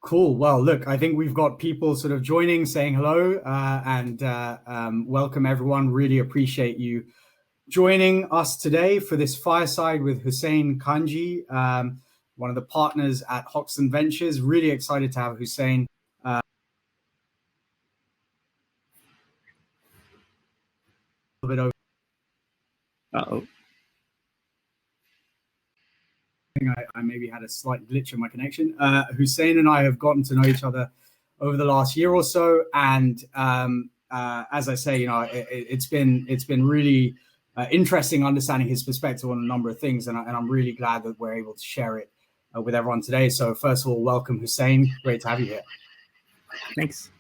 Cool. Well, look, I think we've got people sort of joining, saying hello, and welcome everyone. Really appreciate you joining us today for this fireside with Hussein Kanji, one of the partners at Hoxton Ventures. Really excited to have Hussein. A bit over. Uh-oh. I maybe had a slight glitch in my connection. Hussein and I have gotten to know each other over the last year or so, and as I say, it's been really interesting understanding his perspective on a number of things, and I'm really glad that we're able to share it with everyone today. So first of all, welcome, Hussein. Great to have you here. Thanks.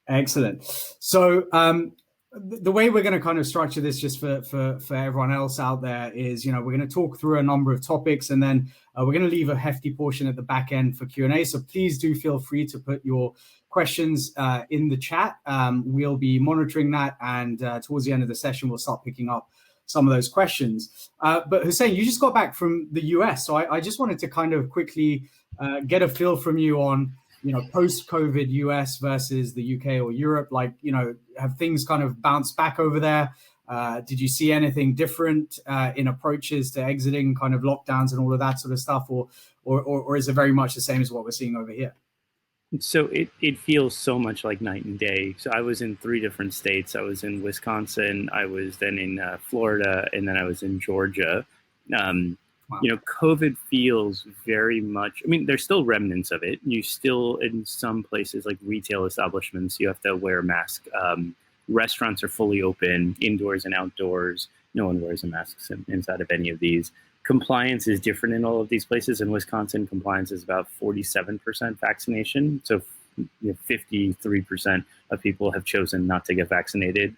Excellent. So the way we're going to kind of structure this, just for everyone else out there, is we're going to talk through a number of topics, and then we're going to leave a hefty portion at the back end for Q&A. So please do feel free to put your questions in the chat. We'll be monitoring that, and towards the end of the session, we'll start picking up some of those questions. But Hussein, you just got back from the US, so I just wanted to kind of quickly get a feel from you on post-COVID US versus the UK or Europe. Have things kind of bounced back over there? Did you see anything different in approaches to exiting kind of lockdowns and all of that sort of stuff, or is it very much the same as what we're seeing over here? So it feels so much like night and day. So I was in 3 different states. I was in Wisconsin, I was then in Florida, and then I was in Georgia. Wow. COVID feels very much, there's still remnants of it. You still, in some places like retail establishments, you have to wear a mask. Restaurants are fully open, indoors and outdoors. No one wears a mask inside of any of these. Compliance is different in all of these places. In Wisconsin, compliance is about 47% vaccination. So 53% of people have chosen not to get vaccinated.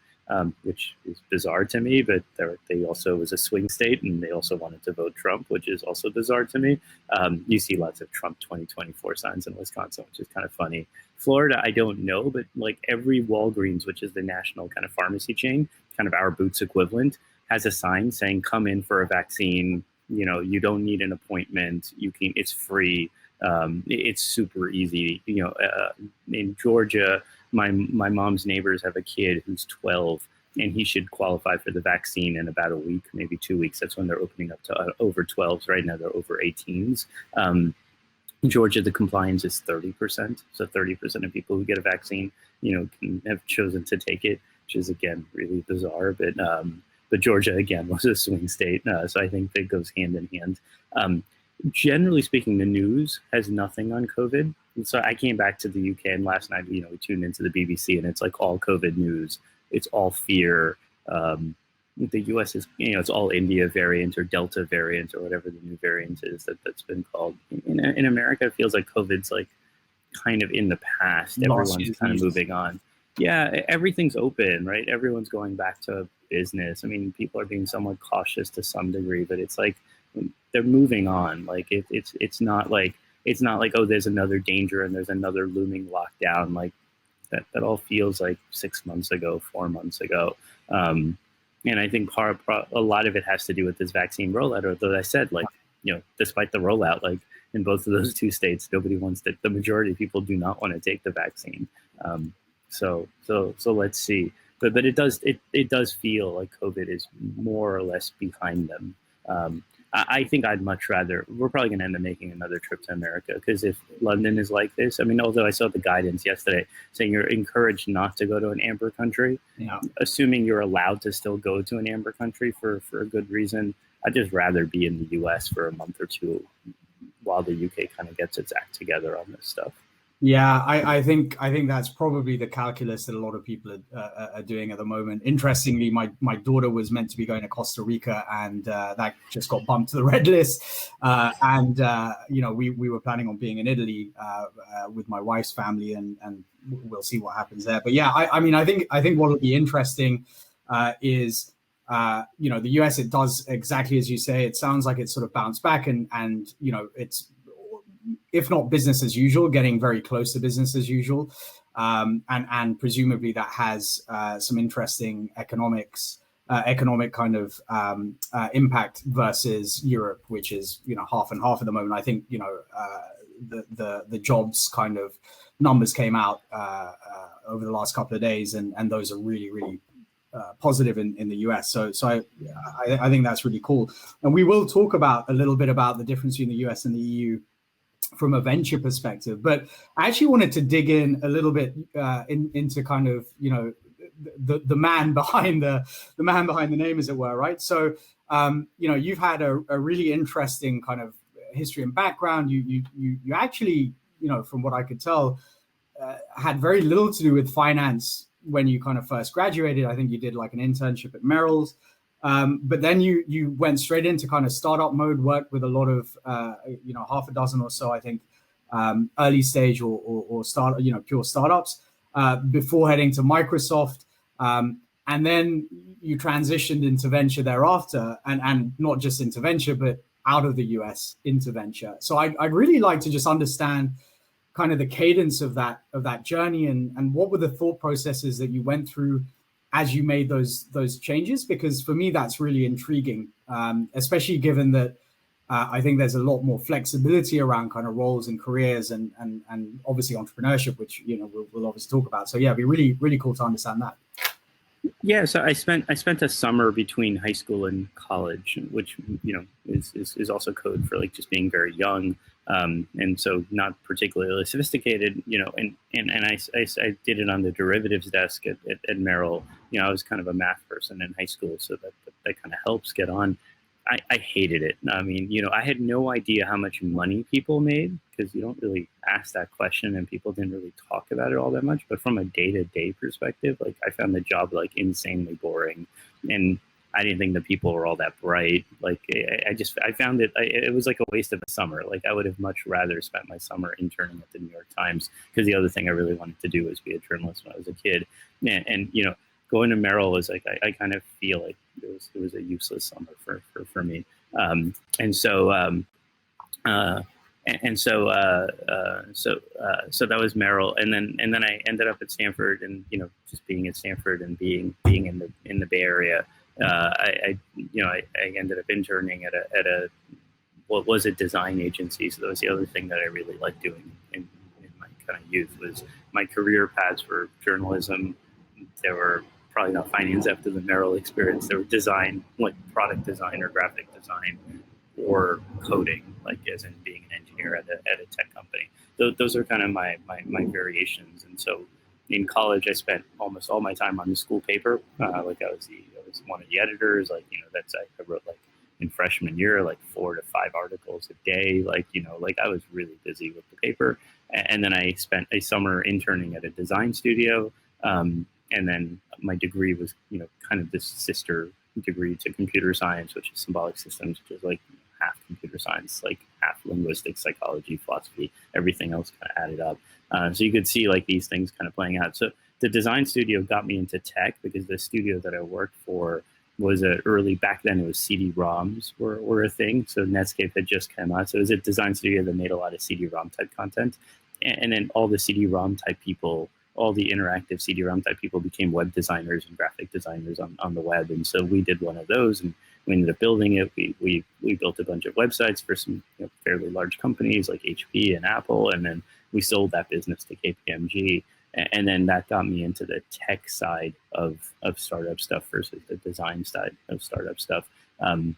Which is bizarre to me, but they also was a swing state, and they also wanted to vote Trump, which is also bizarre to me. You see lots of Trump 2024 signs in Wisconsin, which is kind of funny. Florida, I don't know, but like every Walgreens, which is the national kind of pharmacy chain, kind of our Boots equivalent, has a sign saying, come in for a vaccine. You don't need an appointment. It's free. It's super easy. In Georgia, my mom's neighbors have a kid who's 12, and he should qualify for the vaccine in about a week, maybe 2 weeks. That's when they're opening up to over 12s. Right now, they're over 18s. In Georgia, the compliance is 30%. So 30% of people who get a vaccine, can have chosen to take it, which is, again, really bizarre. But Georgia, again, was a swing state. So I think that goes hand in hand. Generally speaking, the news has nothing on COVID. And so I came back to the UK, and last night, we tuned into the BBC, and it's like all COVID news. It's all fear. The US is, it's all India variant or Delta variant or whatever the new variant is that's been called. In America, it feels like COVID's like kind of in the past. Everyone's kind of moving on. Yeah, everything's open, right? Everyone's going back to business. People are being somewhat cautious to some degree, but it's like they're moving on. Like it's not like, oh, there's another danger and there's another looming lockdown. Like that all feels like 6 months ago, 4 months ago. And I think a lot of it has to do with this vaccine rollout. Although I said, despite the rollout, like in both of those 2 states, nobody wants to. The majority of people do not want to take the vaccine. So let's see. But it does feel like COVID is more or less behind them. I think I'd much rather, we're probably going to end up making another trip to America, because if London is like this, although I saw the guidance yesterday saying you're encouraged not to go to an amber country, assuming you're allowed to still go to an amber country for a good reason, I'd just rather be in the US for a month or 2 while the UK kind of gets its act together on this stuff. Yeah, I think that's probably the calculus that a lot of people are doing at the moment. Interestingly, my daughter was meant to be going to Costa Rica, and that just got bumped to the red list. We were planning on being in Italy with my wife's family, and we'll see what happens there. But yeah, I think what will be interesting is the US. It does exactly as you say. It sounds like it's sort of bounced back, and it's, if not business as usual, getting very close to business as usual. And presumably that has some interesting economics economic kind of impact versus Europe, which is, you know, half and half at the moment. I think, you know, the jobs kind of numbers came out over the last couple of days, and those are really positive in the US. So I think that's really cool. And we will talk about a little bit about the difference between the US and the EU from a venture perspective. But I actually wanted to dig in a little bit into kind of, you know, the man behind the name, as it were, right? So you know, you've had a really interesting kind of history and background. You actually, you know, from what I could tell, had very little to do with finance when you kind of first graduated. I think you did like an internship at Merrill's, but then you went straight into kind of startup mode, worked with a lot of, you know, half a dozen or so, I think, early stage or start, you know, pure startups, before heading to Microsoft. And then you transitioned into venture thereafter, and not just into venture, but out of the US into venture. So I'd really like to just understand kind of the cadence of that journey, and what were the thought processes that you went through as you made those changes? Because for me, that's really intriguing, especially given that I think there's a lot more flexibility around kind of roles and careers, and obviously entrepreneurship, which, you know, we'll obviously talk about. So yeah, it'd be really cool to understand that. Yeah, so I spent a summer between high school and college, which, you know, is also code for like just being very young, and so not particularly sophisticated, you know. And I did it on the derivatives desk at Merrill. You know, I was kind of a math person in high school, so that kind of helps get on. I hated it. I mean, you know, I had no idea how much money people made, because you don't really ask that question, and people didn't really talk about it all that much. But from a day-to-day perspective, like, I found the job like insanely boring, and I didn't think the people were all that bright. Like, I found it was like a waste of a summer. Like, I would have much rather spent my summer interning at the New York Times, because the other thing I really wanted to do was be a journalist when I was a kid. And you know, going to Merrill was like, I kind of feel like it was a useless summer for me. So that was Merrill, and then I ended up at Stanford, and, you know, just being at Stanford and being in the Bay Area, I ended up interning at a what was a design agency. So that was the other thing that I really liked doing in my kind of youth. Was my career paths were journalism. There were probably not finance after the Merrill experience. There were design, like product design or graphic design, or coding, like as in being an engineer at a tech company. Those are kind of my variations. And so in college, I spent almost all my time on the school paper. Like I was one of the editors. Like, you know, I wrote like in freshman year, like 4 to 5 articles a day. Like, you know, like I was really busy with the paper. And then I spent a summer interning at a design studio. And then my degree was, you know, kind of this sister degree to computer science, which is symbolic systems, which is like half computer science, like half linguistics, psychology, philosophy, everything else kind of added up. So you could see like these things kind of playing out. So the design studio got me into tech, because the studio that I worked for was back then it was CD-ROMs were a thing. So Netscape had just come out. So it was a design studio that made a lot of CD-ROM type content. And then all the CD-ROM type people, all the interactive CD-ROM type people became web designers and graphic designers on the web. And so we did one of those, and we ended up building it. We built a bunch of websites for some, you know, fairly large companies like HP and Apple. And then we sold that business to KPMG. And then that got me into the tech side of startup stuff versus the design side of startup stuff. And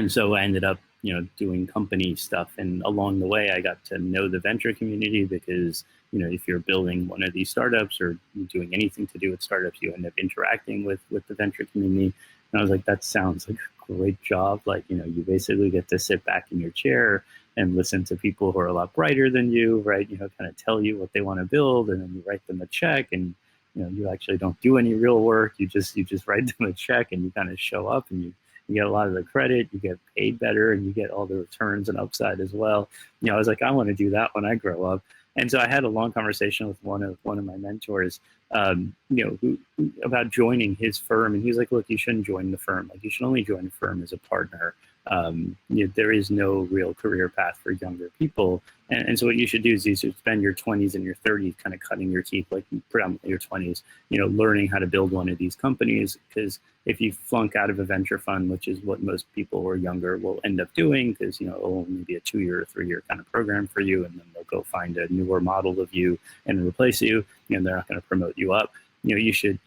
so I ended up, you know, doing company stuff. And along the way, I got to know the venture community, because, you know, if you're building one of these startups or doing anything to do with startups, you end up interacting with the venture community. And I was like, that sounds like a great job. Like, you know, you basically get to sit back in your chair and listen to people who are a lot brighter than you, right? You know, kind of tell you what they want to build, and then you write them a check, and, you know, you actually don't do any real work. You just write them a check, and you kind of show up, and you get a lot of the credit, you get paid better, and you get all the returns and upside as well. You know, I was like, I want to do that when I grow up. And so I had a long conversation with one of my mentors, you know, who about joining his firm. And he's like, look, you shouldn't join the firm. Like, you should only join the firm as a partner. There is no real career path for younger people. And so what you should do is you should spend your 20s and your 30s kind of cutting your teeth, like predominantly your 20s, learning how to build one of these companies. Because if you flunk out of a venture fund, which is what most people who are younger will end up doing, because, it'll only be a 2-year or 3-year kind of program for you, and then they'll go find a newer model of you and replace you, and they're not going to promote you up. You should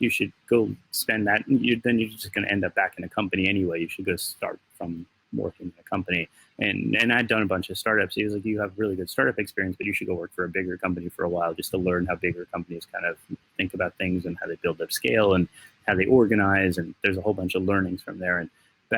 go spend that, and then you're just going to end up back in a company anyway. You should go start from working in a company. And I'd done a bunch of startups. He was like, you have really good startup experience, but you should go work for a bigger company for a while just to learn how bigger companies kind of think about things and how they build up scale and how they organize. And there's a whole bunch of learnings from there. And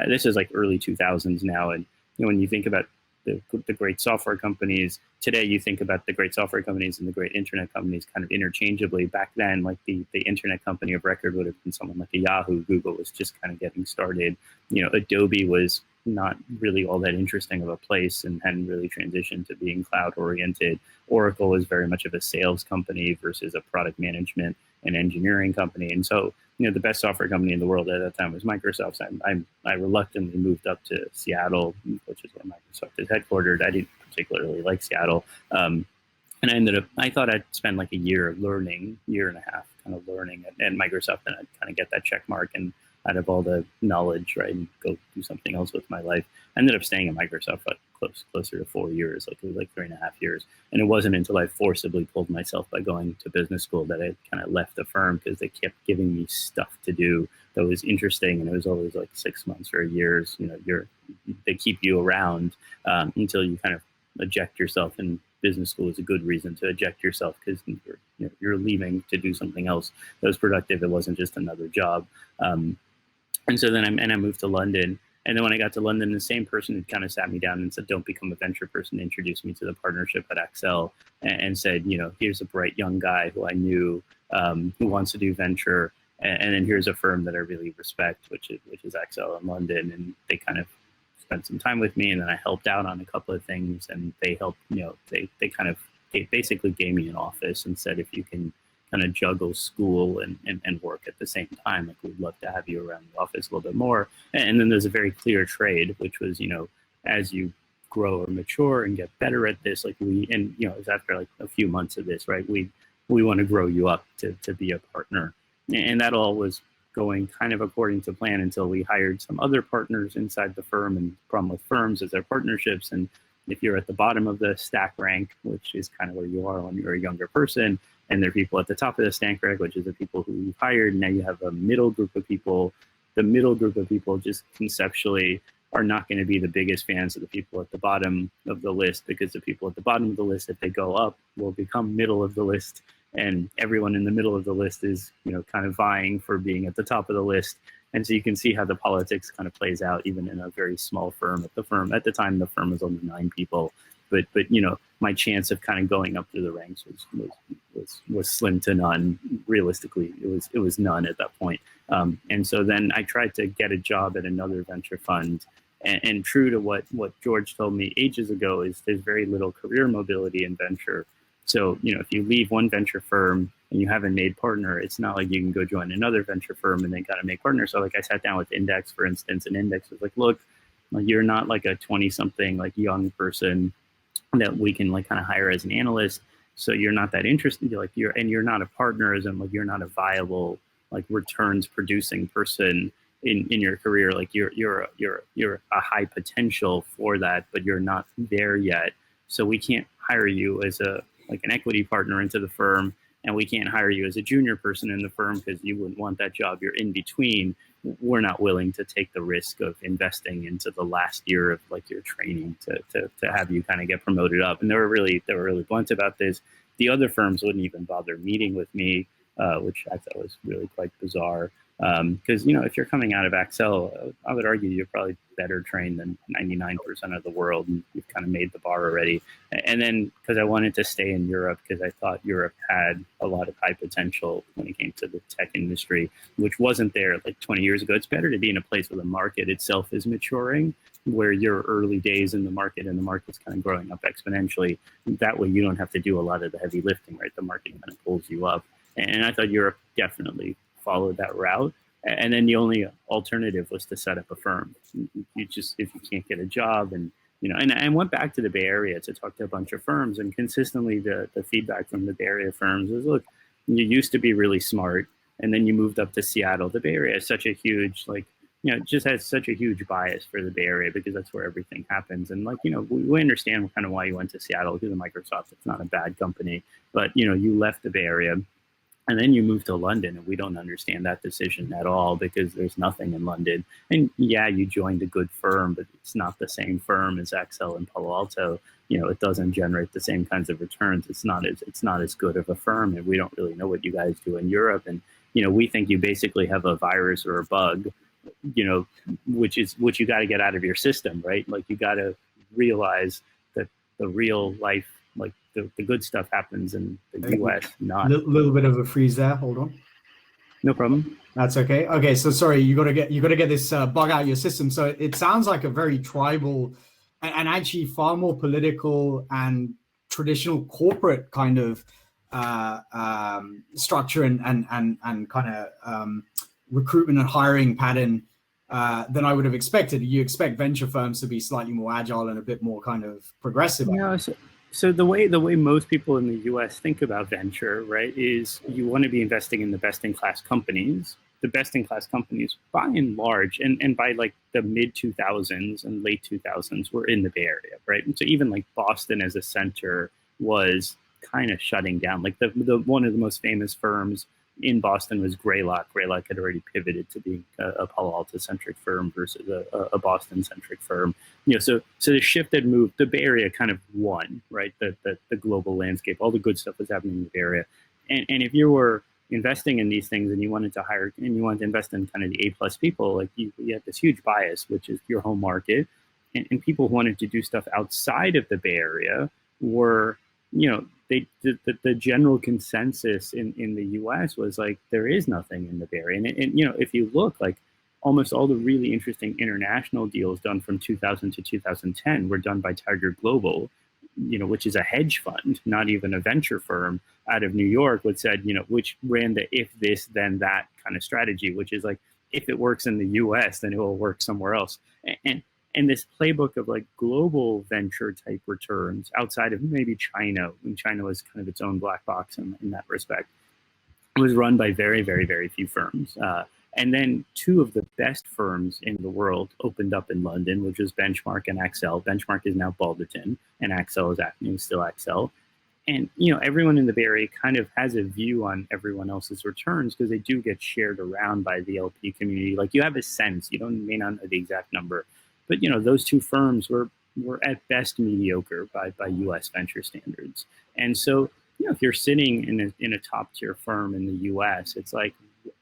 this is like early 2000s now. And when you think about the great software companies today, you think about the great software companies and the great internet companies kind of interchangeably. Back then, like the internet company of record would have been someone like a Yahoo. Google was just kind of getting started. Adobe was not really all that interesting of a place and hadn't really transitioned to being cloud oriented. Oracle was very much of a sales company versus a product management and engineering company. And so, the best software company in the world at that time was Microsoft. I reluctantly moved up to Seattle, which is where Microsoft is headquartered. I didn't particularly like Seattle. And I thought I'd spend like a year learning, year and a half kind of learning at Microsoft, and I'd kind of get that check mark and out of all the knowledge, right, and go do something else with my life. I ended up staying at Microsoft for closer to 4 years, it was like 3.5 years. And it wasn't until I forcibly pulled myself by going to business school that I kind of left the firm, because they kept giving me stuff to do that was interesting. And it was always like 6 months or a year. They keep you around until you kind of eject yourself. And business school is a good reason to eject yourself, because you're leaving to do something else that was productive. It wasn't just another job. And so then I moved to London. And then when I got to London, the same person had kind of sat me down and said, don't become a venture person, introduced me to the partnership at Accel, and said, here's a bright young guy who I knew who wants to do venture. And then here's a firm that I really respect, which is Accel in London. And they kind of spent some time with me, and then I helped out on a couple of things. And they helped, they basically gave me an office and said, if you can kind of juggle school and work at the same time, like, we'd love to have you around the office a little bit more. And then there's a very clear trade, which was, as you grow or mature and get better at this, like it's after like a few months of this, right, we want to grow you up to be a partner. And that all was going kind of according to plan until we hired some other partners inside the firm. And the problem with firms is their partnerships. And if you're at the bottom of the stack rank, which is kind of where you are when you're a younger person, and there are people at the top of the stack rank, which is the people who you've hired. Now you have a middle group of people. The middle group of people just conceptually are not going to be the biggest fans of the people at the bottom of the list, because the people at the bottom of the list, if they go up, will become middle of the list. And everyone in the middle of the list is, kind of vying for being at the top of the list. And so you can see how the politics kind of plays out, even in a very small firm. At the time, the firm was only 9 people. But my chance of kind of going up through the ranks was slim to none. Realistically, it was none at that point. And so then I tried to get a job at another venture fund. And true to what George told me ages ago, is there's very little career mobility in venture. So, if you leave one venture firm and you haven't made partner, it's not like you can go join another venture firm and then kind of make partner. So like I sat down with Index, for instance, and Index was like, look, you're not like a 20-something like young person that we can like kind of hire as an analyst. So you're not that interested. You're not a partner, as in like you're not a viable like returns producing person in your career. Like you're a high potential for that, but you're not there yet. So we can't hire you as an equity partner into the firm, and we can't hire you as a junior person in the firm because you wouldn't want that job. You're in between. We're not willing to take the risk of investing into the last year of like your training to have you kind of get promoted up. And they were really blunt about this. The other firms wouldn't even bother meeting with me, which I thought was really quite bizarre. Because, if you're coming out of Accel, I would argue you're probably better trained than 99% of the world, and you've kind of made the bar already. And then because I wanted to stay in Europe, because I thought Europe had a lot of high potential when it came to the tech industry, which wasn't there like 20 years ago. It's better to be in a place where the market itself is maturing, where you're early days in the market and the market's kind of growing up exponentially. That way you don't have to do a lot of the heavy lifting, right? The market kind of pulls you up. And I thought Europe definitely followed that route. And then the only alternative was to set up a firm. You just, if you can't get a job, and and I went back to the Bay Area to talk to a bunch of firms, and consistently the feedback from the Bay Area firms was, look, you used to be really smart, and then you moved up to Seattle. The Bay Area is such a huge, like, it just has such a huge bias for the Bay Area because that's where everything happens. And like, we understand kind of why you went to Seattle, because of Microsoft. It's not a bad company, but you left the Bay Area and then you moved to London, and we don't understand that decision at all because there's nothing in London. And yeah, you joined a good firm, but it's not the same firm as Excel and Palo Alto. It doesn't generate the same kinds of returns. It's not as good of a firm, and we don't really know what you guys do in Europe. And we think you basically have a virus or a bug, which you got to get out of your system, right? Like, you got to realize that the real life, like the good stuff, happens in the US, not. A little bit of a freeze there. Hold on. No problem. That's okay. Okay, so sorry, you got to get this bug out of your system. So it sounds like a very tribal and actually far more political and traditional corporate kind of structure and kind of recruitment and hiring pattern than I would have expected. You expect venture firms to be slightly more agile and a bit more kind of progressive. So the way most people in the US think about venture, right, is you want to be investing in the best-in-class companies. The best-in-class companies, by and large, and by like the mid-2000s and late 2000s, were in the Bay Area, right? And so even like Boston as a center was kind of shutting down. Like the one of the most famous firms in Boston was Greylock. Greylock had already pivoted to being a Palo Alto-centric firm versus a Boston-centric firm. So the shift had moved. The Bay Area kind of won, right? The global landscape, all the good stuff was happening in the Bay Area. And if you were investing in these things and you wanted to hire and you wanted to invest in kind of the A+ people, like you had this huge bias, which is your home market. And people who wanted to do stuff outside of the Bay Area were, the general consensus in the US was like, there is nothing in the Bay Area. And if you look, like, almost all the really interesting international deals done from 2000 to 2010 were done by Tiger Global, which is a hedge fund, not even a venture firm out of New York, which said, which ran the if this, then that kind of strategy, which is like, if it works in the US, then it will work somewhere else. And this playbook of like global venture type returns outside of maybe China, when China was kind of its own black box in that respect, was run by very, very, very few firms. And then two of the best firms in the world opened up in London, which was Benchmark and Accel. Benchmark is now Balderton, and Accel is still Accel. And everyone in the Bay Area kind of has a view on everyone else's returns because they do get shared around by the LP community. Like, you have a sense, may not know the exact number, but those two firms were at best mediocre by U.S. venture standards. And so if you're sitting in a top tier firm in the U.S., it's like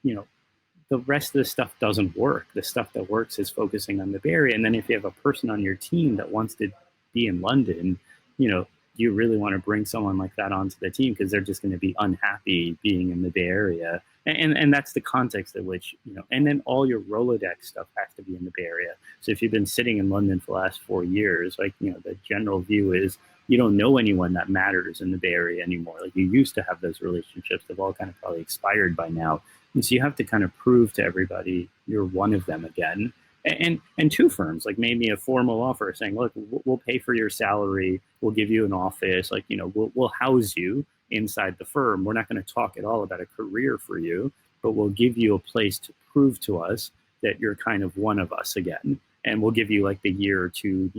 the rest of the stuff doesn't work. The stuff that works is focusing on the Bay Area. And then if you have a person on your team that wants to be in London, you really want to bring someone like that onto the team because they're just going to be unhappy being in the Bay Area. And that's the context at which, and then all your Rolodex stuff has to be in the Bay Area. So if you've been sitting in London for the last 4 years, like, the general view is you don't know anyone that matters in the Bay Area anymore. Like, you used to have those relationships. They've all kind of probably expired by now. And so you have to kind of prove to everybody you're one of them again. And two firms, like, made me a formal offer saying, look, we'll pay for your salary. We'll give you an office. Like, we'll house you inside the firm. We're not going to talk at all about a career for you, but we'll give you a place to prove to us that you're kind of one of us again. And we'll give you like the year or two,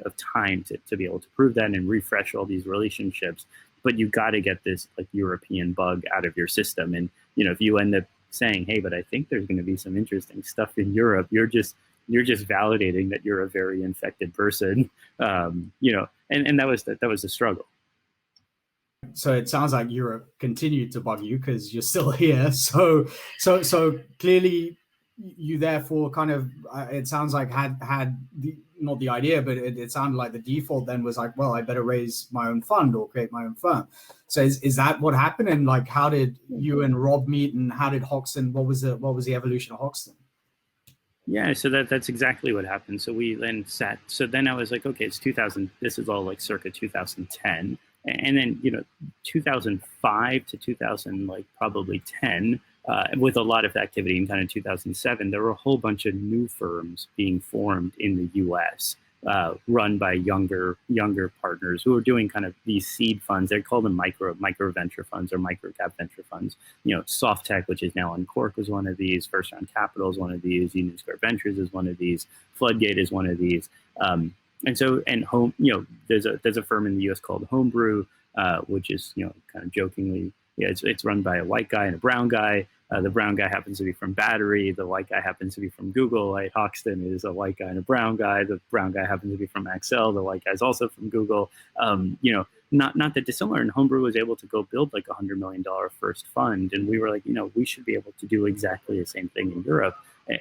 of time to be able to prove that and refresh all these relationships. But you got to get this like European bug out of your system. And, if you end up saying, hey, but I think there's going to be some interesting stuff in Europe, you're just validating that you're a very infected person, and that was a struggle. So it sounds like Europe continued to bug you because you're still here. So clearly you therefore kind of, it sounds like had not the idea, but it sounded like the default then was like, well, I better raise my own fund or create my own firm. So is that what happened? And like, how did you and Rob meet, and how did Hoxton, what was the evolution of Hoxton? Yeah, so that's exactly what happened. So we then so then I was like, okay, it's 2000, this is all like circa 2010. And then, 2005 to 2000, like probably 10, with a lot of activity in kind of 2007, there were a whole bunch of new firms being formed in the U.S. Run by younger partners who are doing kind of these seed funds. They call them micro venture funds or micro cap venture funds. Soft Tech, which is now Uncork, was one of these. First Round Capital is one of these. Union Square Ventures is one of these. Floodgate is one of these. There's a firm in the U.S. called Homebrew, which is kind of jokingly, it's run by a white guy and a brown guy. The brown guy happens to be from Battery. The white guy happens to be from Google. Like Hoxton is a white guy and a brown guy. The brown guy happens to be from Axel. The white guy is also from Google. Not that dissimilar. And Homebrew was able to go build like $100 million first fund. And we were like, we should be able to do exactly the same thing in Europe.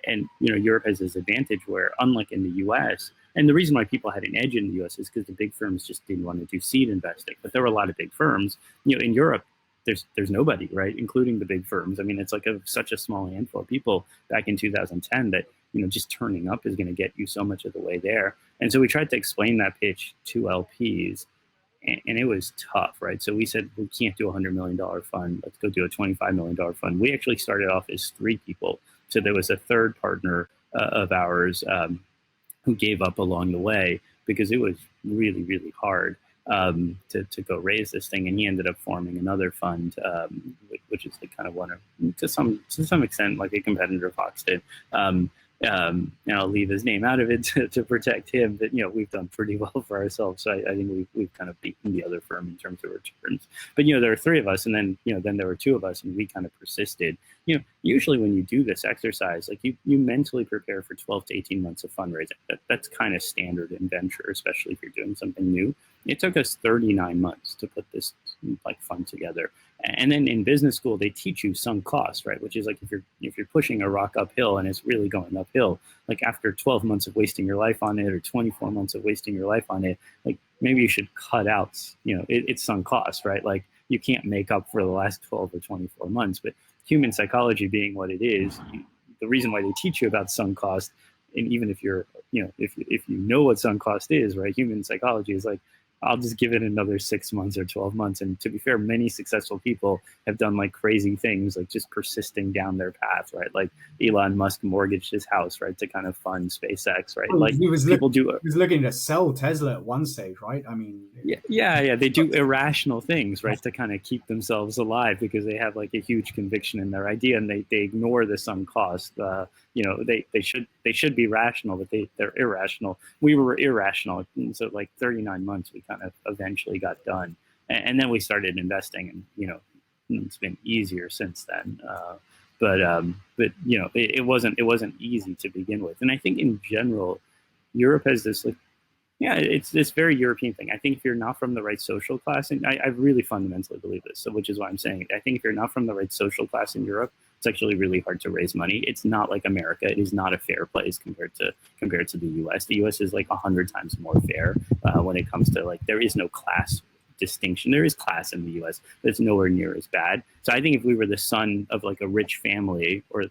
And Europe has this advantage where, unlike in the U.S., and the reason why people had an edge in the U.S. is because the big firms just didn't want to do seed investing. But there were a lot of big firms. In Europe, there's nobody, right, including the big firms. I mean, it's like such a small handful of people back in 2010 that just turning up is going to get you so much of the way there. And so we tried to explain that pitch to LPs, and it was tough, right? So we said, we can't do a $100 million fund. Let's go do a $25 million fund. We actually started off as 3 people. So there was a third partner of ours who gave up along the way because it was really, really hard to go raise this thing. And he ended up forming another fund, which is like kind of one of, to some extent, like a competitor of Hoxton. And I'll leave his name out of it to protect him. But we've done pretty well for ourselves. So I think we've kind of beaten the other firm in terms of returns. But there are 3 of us, and then then there were 2 of us, and we kind of persisted. Usually when you do this exercise, like you mentally prepare for 12 to 18 months of fundraising. That's kind of standard in venture, especially if you're doing something new. It took us 39 months to put this like fund together. And then in business school, they teach you sunk costs, right? Which is like if you're pushing a rock uphill and it's really going uphill, like after 12 months of wasting your life on it or 24 months of wasting your life on it, like maybe you should cut out, it's sunk costs, right? Like you can't make up for the last 12 or 24 months. But human psychology being what it is, the reason why they teach you about sunk cost, and even if you're, if you know what sunk cost is, right? Human psychology is like, I'll just give it another 6 months or 12 months. And to be fair, many successful people have done like crazy things, like just persisting down their path, right? Like Elon Musk mortgaged his house, right, to kind of fund SpaceX, right? Well, like he was people he was looking to sell Tesla at one stage, right? I mean, yeah, they do irrational things, right, to kind of keep themselves alive because they have like a huge conviction in their idea, and they ignore the sunk cost. They should be rational, but they're irrational. We were irrational, and so like 39 months we kind of eventually got done, and then we started investing, and it's been easier since then. But it wasn't easy to begin with, and I think in general, Europe has this like. Yeah, it's this very European thing. I think if you're not from the right social class, and I really fundamentally believe this, so which is why I'm saying it. I think if you're not from the right social class in Europe, it's actually really hard to raise money. It's not like America. It is not a fair place compared to the U.S. The U.S. is like 100 times more fair when it comes to like there is no class distinction. There is class in the U.S., but it's nowhere near as bad. So I think if we were the son of like a rich family, or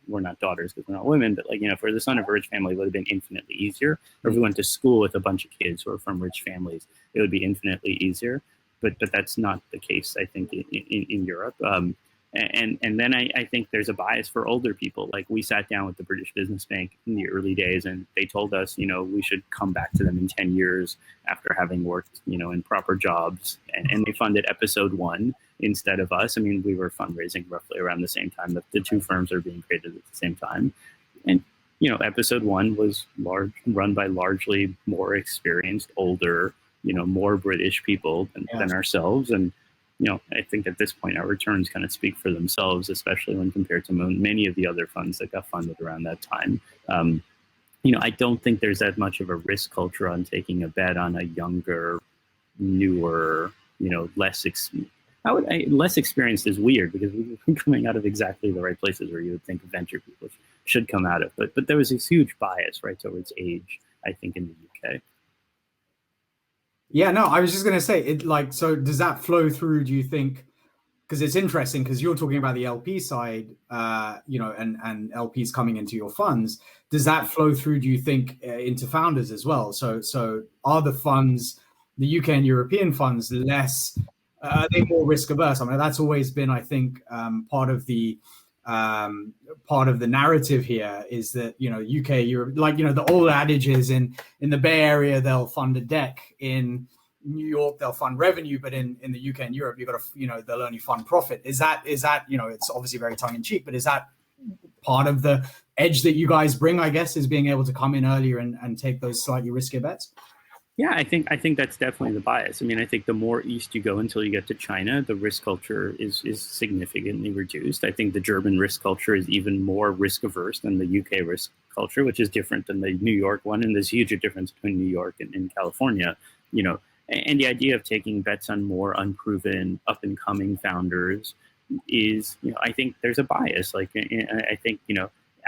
we're not daughters because we're not women, but like if we're the son of a rich family, it would have been infinitely easier. Or if we went to school with a bunch of kids who are from rich families, it would be infinitely easier. But that's not the case, I think, in Europe. And then I think there's a bias for older people. Like we sat down with the British Business Bank in the early days, and they told us, we should come back to them in 10 years after having worked, in proper jobs. And they funded episode 1 instead of us. I mean, we were fundraising roughly around the same time that the 2 firms are being created at the same time. And, episode 1 was run by largely more experienced, older, more British people than ourselves. And, I think at this point, our returns kind of speak for themselves, especially when compared to many of the other funds that got funded around that time. I don't think there's that much of a risk culture on taking a bet on a younger, newer, less experienced is weird because we're coming out of exactly the right places where you would think venture people should come out of. But there was this huge bias, right, towards age, I think, in the UK. Yeah, no, I was just going to say, so does that flow through, do you think, because it's interesting, because you're talking about the LP side, and LPs coming into your funds, does that flow through, do you think, into founders as well? So are the funds, the UK and European funds, less, are they more risk averse? I mean, that's always been, I think, part of the part of the narrative here is that, UK, Europe, like, the old adage is in the Bay Area, they'll fund a deck. In New York, they'll fund revenue, but in the UK and Europe, you've got to, they'll only fund profit. Is that, it's obviously very tongue in cheek, but is that part of the edge that you guys bring, I guess, is being able to come in earlier and take those slightly riskier bets? Yeah, I think that's definitely the bias. I mean, I think the more east you go until you get to China, the risk culture is significantly reduced. I think the German risk culture is even more risk averse than the UK risk culture, which is different than the New York one. And there's huge difference between New York and California, and the idea of taking bets on more unproven, up and coming founders is, I think there's a bias. Like, I think,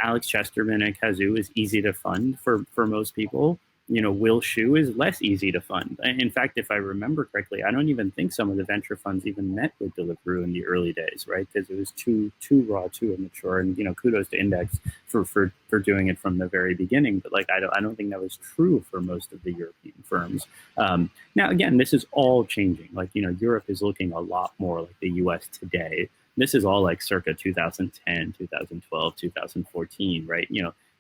Alex Chesterman at Kazoo is easy to fund for most people. Will Shu is less easy to fund. In fact, if I remember correctly, I don't even think some of the venture funds even met with Deliveroo in the early days, right? Because it was too raw, too immature. And kudos to Index for doing it from the very beginning. But like, I don't think that was true for most of the European firms. Now, again, this is all changing. Like, Europe is looking a lot more like the U.S. today. This is all like circa 2010, 2012, 2014, right?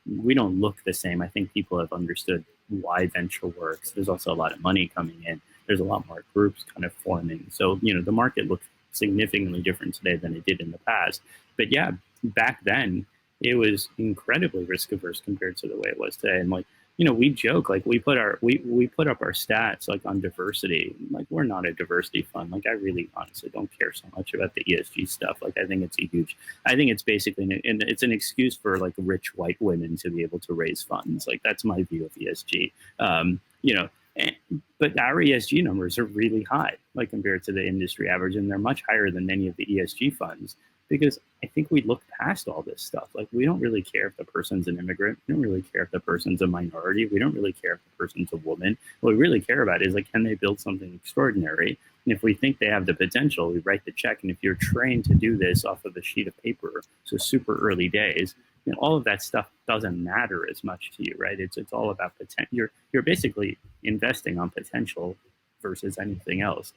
We don't look the same. I think people have understood why venture works. There's also a lot of money coming in. There's a lot more groups kind of forming. So, the market looks significantly different today than it did in the past. But yeah, back then it was incredibly risk averse compared to the way it was today. And like, we joke, like we put up our stats like on diversity. Like, we're not a diversity fund. Like, I really honestly don't care so much about the ESG stuff. Like, I think it's basically it's an excuse for like rich white women to be able to raise funds. Like, that's my view of ESG. But our ESG numbers are really high, like compared to the industry average, and they're much higher than many of the ESG funds. Because I think we look past all this stuff. Like, we don't really care if the person's an immigrant. We don't really care if the person's a minority. We don't really care if the person's a woman. What we really care about is, like, can they build something extraordinary? And if we think they have the potential, we write the check. And if you're trained to do this off of a sheet of paper, so super early days, all of that stuff doesn't matter as much to you, right? It's all about potential. You're basically investing on potential versus anything else.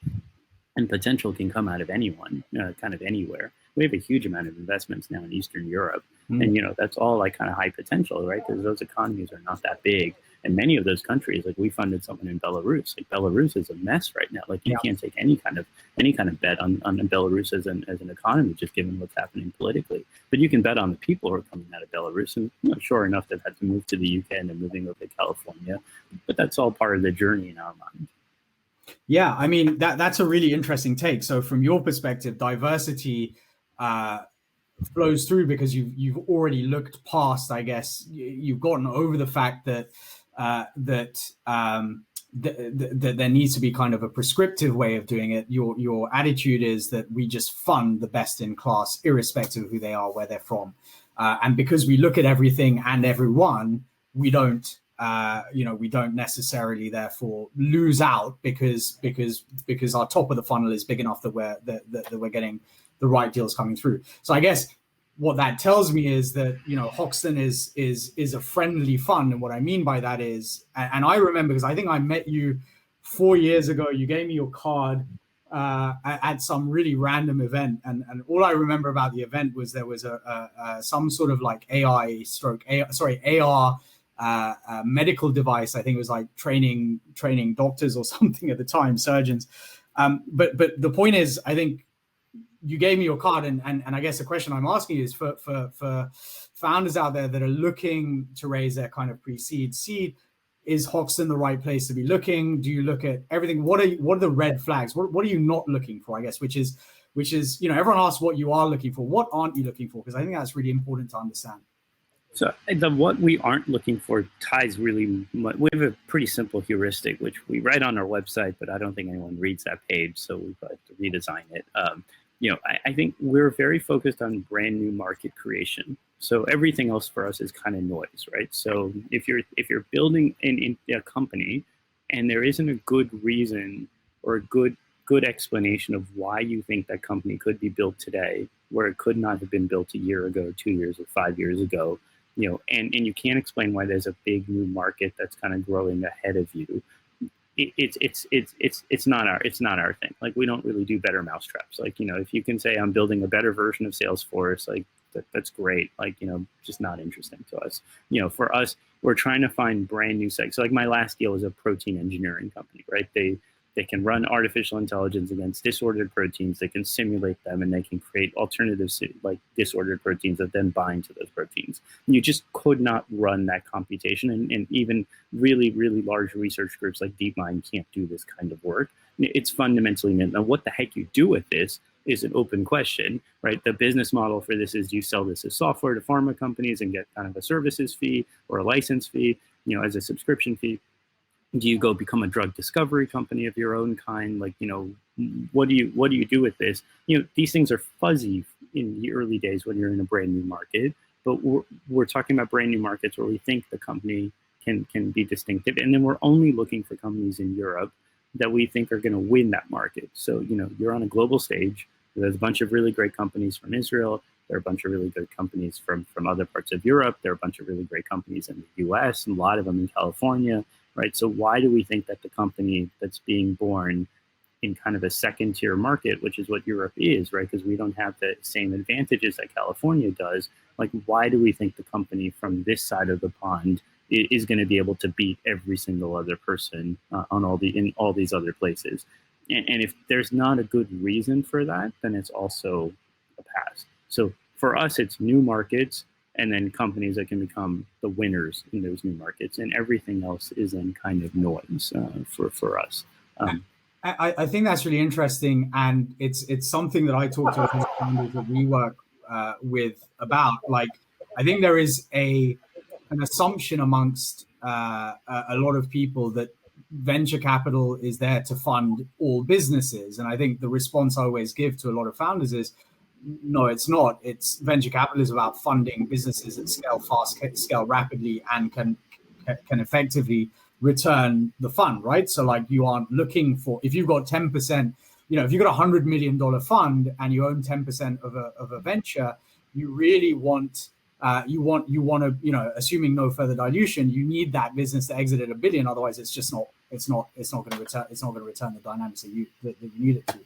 And potential can come out of anyone, kind of anywhere. We have a huge amount of investments now in Eastern Europe. And, that's all like kind of high potential, right? Because those economies are not that big. And many of those countries, like we funded someone in Belarus. Like, Belarus is a mess right now. Like, you can't take any kind of bet on Belarus as an economy, just given what's happening politically. But you can bet on the people who are coming out of Belarus. And sure enough, they've had to move to the UK and they're moving over to California. But that's all part of the journey in our mind. Yeah, I mean, that's a really interesting take. So from your perspective, diversity flows through because you've already looked past, I guess, you've gotten over the fact that there needs to be kind of a prescriptive way of doing it. Your attitude is that we just fund the best in class, irrespective of who they are, where they're from. And because we look at everything and everyone, we don't necessarily therefore lose out because our top of the funnel is big enough that we're getting the right deals coming through. So I guess what that tells me is that, Hoxton is a friendly fund. And what I mean by that is, and I remember, because I think I met you 4 years ago, you gave me your card at some really random event. And all I remember about the event was there was some sort of like AR medical device. I think it was like training doctors or something at the time, surgeons. But the point is, I think you gave me your card, and I guess the question I'm asking is for founders out there that are looking to raise their kind of pre-seed, seed, is Hoxton the right place to be looking? Do you look at everything? What are the red flags? What are you not looking for? I guess, which is everyone asks what you are looking for. What aren't you looking for? Because I think that's really important to understand. So what we aren't looking for ties really much. We have a pretty simple heuristic, which we write on our website, but I don't think anyone reads that page, so we have to redesign it. I think we're very focused on brand new market creation. So everything else for us is kind of noise, right? So if you're building a company and there isn't a good reason or a good explanation of why you think that company could be built today, where it could not have been built a year ago, 2 years or 5 years ago, and you can't explain why there's a big new market that's kind of growing ahead of you, it's not our thing. Like, we don't really do better mousetraps. Like, if you can say I'm building a better version of Salesforce, like that's great. Like, just not interesting to us. For us, we're trying to find brand new sites. So like my last deal was a protein engineering company, right? They can run artificial intelligence against disordered proteins. They can simulate them, and they can create alternatives like disordered proteins that then bind to those proteins. And you just could not run that computation, and even really, really large research groups like DeepMind can't do this kind of work. It's fundamentally new. Now, what the heck you do with this is an open question, right? The business model for this is you sell this as software to pharma companies and get kind of a services fee or a license fee, as a subscription fee. Do you go become a drug discovery company of your own kind? Like, what do you do with this? These things are fuzzy in the early days when you're in a brand new market, but we're talking about brand new markets where we think the company can be distinctive. And then we're only looking for companies in Europe that we think are going to win that market. So, you're on a global stage. There's a bunch of really great companies from Israel. There are a bunch of really good companies from other parts of Europe. There are a bunch of really great companies in the US, and a lot of them in California. Right. So why do we think that the company that's being born in kind of a second tier market, which is what Europe is, right? Because we don't have the same advantages that California does. Like, why do we think the company from this side of the pond is going to be able to beat every single other person in all these other places? And if there's not a good reason for that, then it's also a pass. So for us, it's new markets, and then companies that can become the winners in those new markets, and everything else is in kind of noise for us. I think that's really interesting, and it's something that I talk to a lot of founders that we work with about. Like, I think there is an assumption amongst a lot of people that venture capital is there to fund all businesses, and I think the response I always give to a lot of founders is, no, it's not. It's venture capital is about funding businesses that scale fast, scale rapidly, and can effectively return the fund, right? So like, you aren't looking for, if you've got 10%, if you've got $100 million fund and you own 10% of a venture, you really want to, assuming no further dilution, you need that business to exit at $1 billion. Otherwise, it's not going to return the dynamics that you need it to.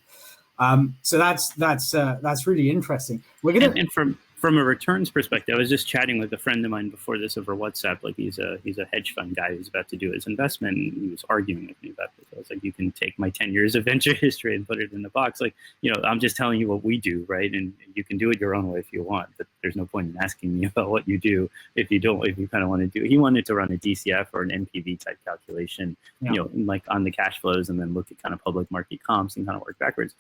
So that's really interesting. We're gonna and from a returns perspective, I was just chatting with a friend of mine before this over WhatsApp. Like, he's a hedge fund guy who's about to do his investment, and he was arguing with me about this. I was like, you can take my 10 years of venture history and put it in the box. Like, I'm just telling you what we do, right? And you can do it your own way if you want, but there's no point in asking me about what you do if you kind of want to do it. He wanted to run a DCF or an NPV type calculation, like on the cash flows, and then look at kind of public market comps and kind of work backwards.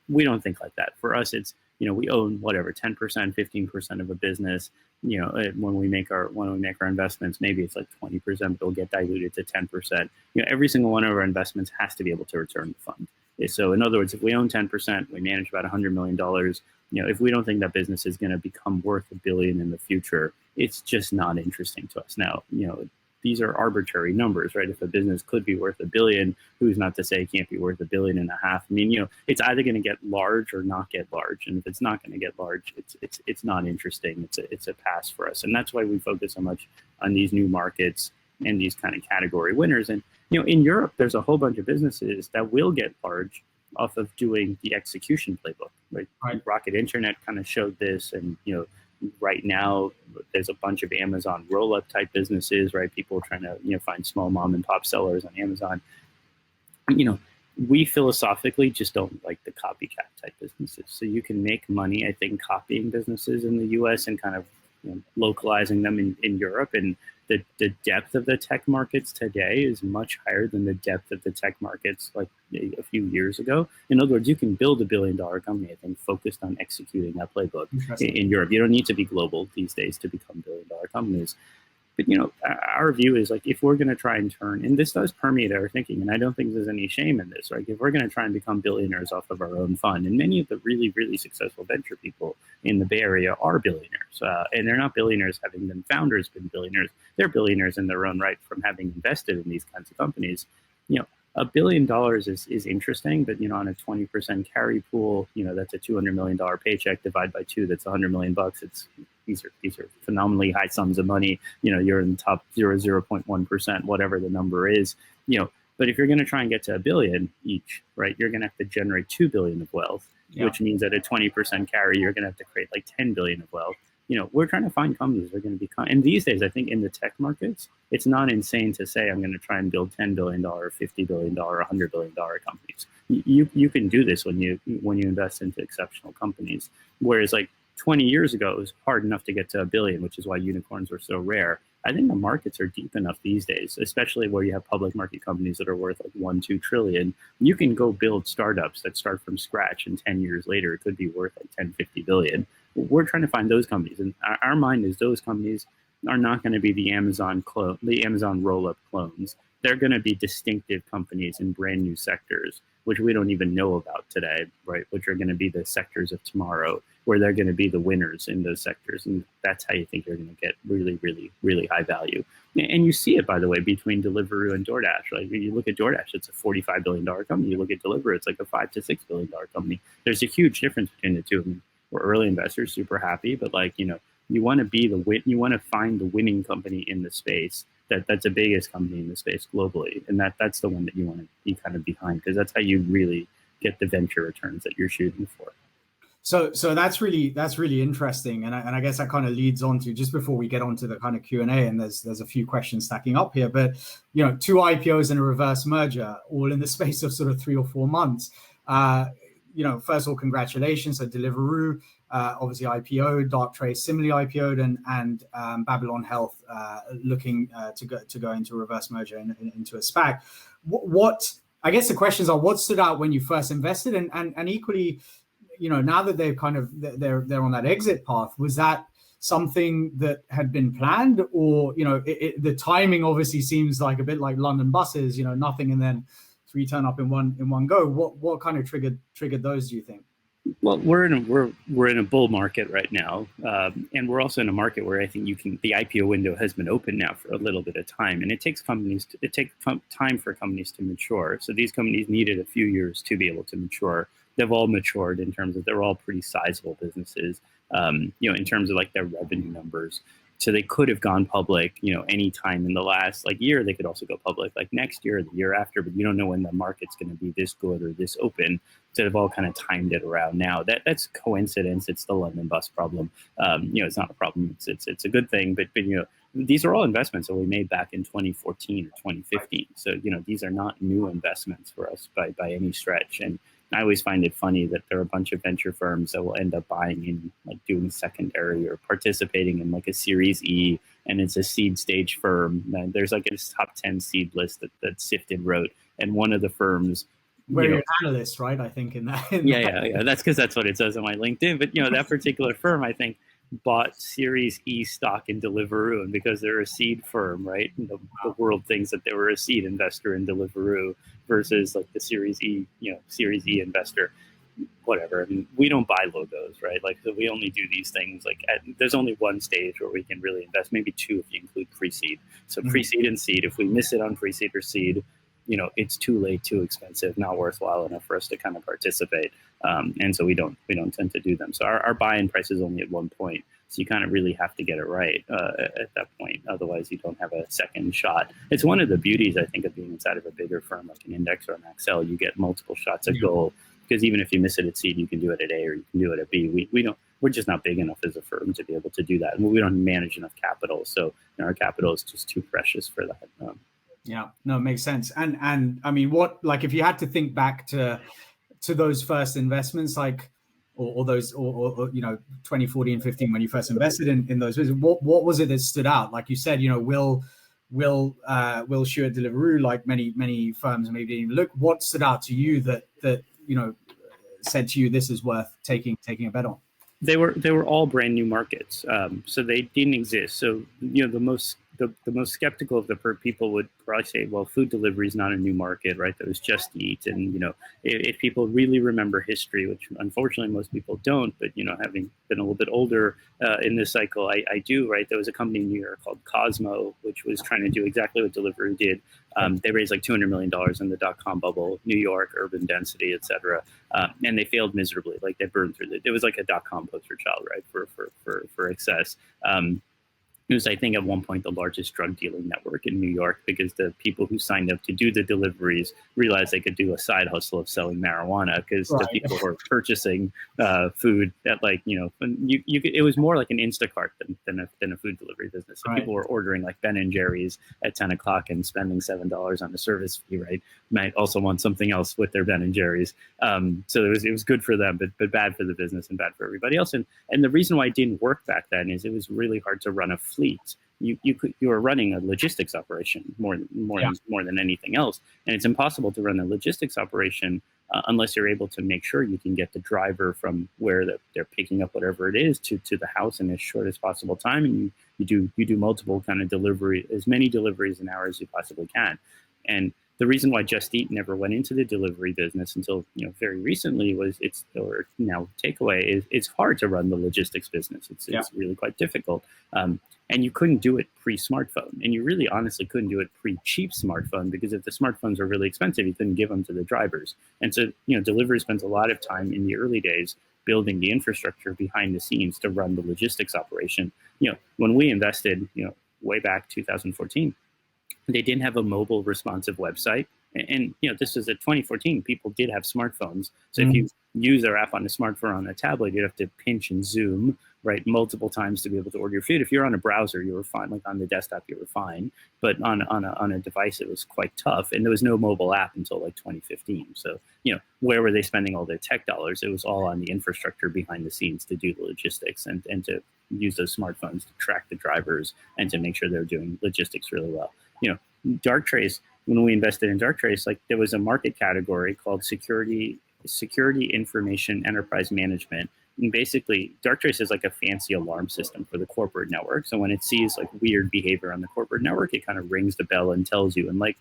We don't think like that. For us, it's, we own whatever 10%, 15% of a business. When we make our investments, maybe it's like 20%, but it'll get diluted to 10%. Every single one of our investments has to be able to return the fund. So in other words, if we own 10%, we manage about $100 million. If we don't think that business is going to become worth $1 billion in the future, it's just not interesting to us. Now, these are arbitrary numbers, right? If a business could be worth $1 billion, who's not to say it can't be worth $1.5 billion? I mean, it's either going to get large or not get large. And if it's not going to get large, it's not interesting. It's a pass for us. And that's why we focus so much on these new markets and these kind of category winners. And, in Europe, there's a whole bunch of businesses that will get large off of doing the execution playbook, right? Rocket Internet kind of showed this, and, right now, there's a bunch of Amazon roll-up type businesses, right? People trying to, find small mom and pop sellers on Amazon. We philosophically just don't like the copycat type businesses. So you can make money, I think, copying businesses in the US and kind of localizing them in Europe. And the depth of the tech markets today is much higher than the depth of the tech markets like a few years ago. In other words, you can build $1 billion company, I think, focused on executing that playbook in Europe. You don't need to be global these days to become $1 billion companies. But, our view is, like, if we're going to try and turn, and this does permeate our thinking, and I don't think there's any shame in this, right? If we're going to try and become billionaires off of our own fund, and many of the really, really successful venture people in the Bay Area are billionaires, and they're not billionaires having been founders, been billionaires. They're billionaires in their own right from having invested in these kinds of companies. $1 billion is interesting, but on a 20% carry pool, that's a $200 million paycheck. Divide by 2, that's $100 million. These are phenomenally high sums of money. You're in the top 0.1%, whatever the number is. But if you're going to try and get to $1 billion each, right, you're going to have to generate $2 billion of wealth, which means at a 20% carry, you're going to have to create like 10 billion of wealth. We're trying to find companies that are going to be, and these days, I think in the tech markets, it's not insane to say I'm going to try and build $10 billion, $50 billion, $100 billion companies. You can do this when you invest into exceptional companies. Whereas like 20 years ago, it was hard enough to get to $1 billion, which is why unicorns were so rare. I think the markets are deep enough these days, especially where you have public market companies that are worth like 1-2 trillion. You can go build startups that start from scratch, and 10 years later, it could be worth like 10-50 billion. We're trying to find those companies, and our mind is those companies are not going to be the Amazon roll-up clones. They're going to be distinctive companies in brand new sectors, which we don't even know about today, right? Which are going to be the sectors of tomorrow, where they're going to be the winners in those sectors. And that's how you think you're going to get really, really, really high value. And you see it, by the way, between Deliveroo and DoorDash. Like when you look at DoorDash, it's a $45 billion company. You look at Deliveroo, it's like a $5 to $6 billion company. There's a huge difference between the two. I mean, we're early investors, super happy, but like, you want to be you want to find the winning company in the space that's the biggest company in the space globally. And that's the one that you want to be kind of behind, because that's how you really get the venture returns that you're shooting for. So that's really interesting, and I guess that kind of leads on to, just before we get on to the kind of Q&A, and there's a few questions stacking up here, but 2 IPOs and a reverse merger all in the space of sort of 3 or 4 months. First of all, congratulations. So Deliveroo obviously IPO'd, Darktrace similarly IPO'd, and Babylon Health looking to go into a reverse merger into a SPAC. What I guess the questions are, what stood out when you first invested, and equally, now that they've kind of they're on that exit path, was that something that had been planned, or the timing obviously seems like a bit like London buses, nothing and then 3 turn up in one go. What kind of triggered those, do you think? Well, we're in a bull market right now, and we're also in a market where I think the IPO window has been open now for a little bit of time, and it takes time for companies to mature. So these companies needed a few years to be able to mature. They've all matured in terms of they're all pretty sizable businesses, in terms of like their revenue numbers. So they could have gone public, any time in the last year. They could also go public like next year or the year after, but you don't know when the market's going to be this good or this open. So they've all kind of timed it around now. That's coincidence. It's the London bus problem. It's not a problem. It's a good thing. But these are all investments that we made back in 2014 or 2015. So these are not new investments for us by any stretch. And I always find it funny that there are a bunch of venture firms that will end up buying in, doing secondary or participating in a Series E, and it's a seed stage firm. And there's a top 10 seed list that Sifted wrote, and one of the firms. Where you're an analyst, right? I think in that. Yeah. That's because that's what it says on my LinkedIn. But that particular firm, I think, bought Series E stock in Deliveroo, and because they're a seed firm, right? The world thinks that they were a seed investor in Deliveroo versus the Series E, Series E investor. Whatever. I mean, we don't buy logos, right? So we only do these things. There's only one stage where we can really invest, maybe 2 if you include pre-seed. So pre-seed and seed. If we miss it on pre-seed or seed, it's too late, too expensive, not worthwhile enough for us to kind of participate. And so we don't tend to do them. So our buy-in price is only at 1 point. So you kind of really have to get it right at that point. Otherwise, you don't have a second shot. It's one of the beauties, I think, of being inside of a bigger firm like an Index or an Accel. You get multiple shots at goal, because even if you miss it at seed, you can do it at A or you can do it at B. We're just not big enough as a firm to be able to do that. And we don't manage enough capital. So our capital is just too precious for that. Yeah, no, it makes sense. And I mean, if you had to think back to those first investments, or those, or 2014, 15, when you first invested in those, what was it that stood out? Like you said, Will Shu at Deliveroo, like many firms maybe didn't even look. What stood out to you that said to you, this is worth taking a bet on? They were all brand new markets, so they didn't exist. So the most skeptical of the people would probably say, well, food delivery is not a new market, right? That was Just Eat. And, if people really remember history, which unfortunately most people don't, but, having been a little bit older in this cycle, I do, right? There was a company in New York called Cosmo, which was trying to do exactly what Deliveroo did. They raised $200 million in the dot-com bubble, New York, urban density, et cetera. And they failed miserably. They burned through it. It was like a dot-com poster child, right, for excess. It was, I think, at one point the largest drug dealing network in New York, because the people who signed up to do the deliveries realized they could do a side hustle of selling marijuana, because the people who were purchasing food at, like, it was more like an Instacart than a food delivery business. So people were ordering like Ben and Jerry's at 10 o'clock and spending $7 on the service fee, right? Might also want something else with their Ben and Jerry's. So it was good for them, but bad for the business and bad for everybody else. And the reason why it didn't work back then is it was really hard to run a fleet. You were running a logistics operation more than anything else, and it's impossible to run a logistics operation unless you're able to make sure you can get the driver from where they're picking up whatever it is to the house in as short as possible time, and you do multiple kind of as many deliveries an hour as you possibly can. And the reason why Just Eat never went into the delivery business until very recently or now Takeaway it's hard to run the logistics business. It's really quite difficult. And you couldn't do it pre-smartphone, and you really honestly couldn't do it pre-cheap smartphone, because if the smartphones are really expensive, you couldn't give them to the drivers. And so, delivery spent a lot of time in the early days building the infrastructure behind the scenes to run the logistics operation. When we invested, way back 2014, they didn't have a mobile responsive website. And this was at 2014. People did have smartphones. So if you use their app on a smartphone or on a tablet, you'd have to pinch and zoom, right, multiple times to be able to order your food. If you're on a browser, you were fine. Like on the desktop, you were fine. But on a device, it was quite tough. And there was no mobile app until like 2015. So, where were they spending all their tech dollars? It was all on the infrastructure behind the scenes to do the logistics and to use those smartphones to track the drivers and to make sure they're doing logistics really well. Darktrace, when we invested in Darktrace, like, there was a market category called security information enterprise management. And basically, Darktrace is like a fancy alarm system for the corporate network. So when it sees like weird behavior on the corporate network, it kind of rings the bell and tells you. And like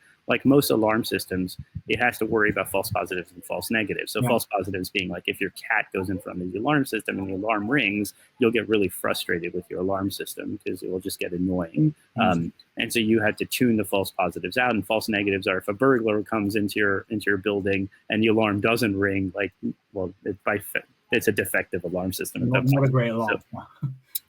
most alarm systems, it has to worry about false positives and false negatives. So false positives being like, if your cat goes in front of the alarm system and the alarm rings, you'll get really frustrated with your alarm system because it will just get annoying. And so you had to tune the false positives out. And false negatives are if a burglar comes into your building and the alarm doesn't ring, like, well, it's a defective alarm system. Not a great alarm.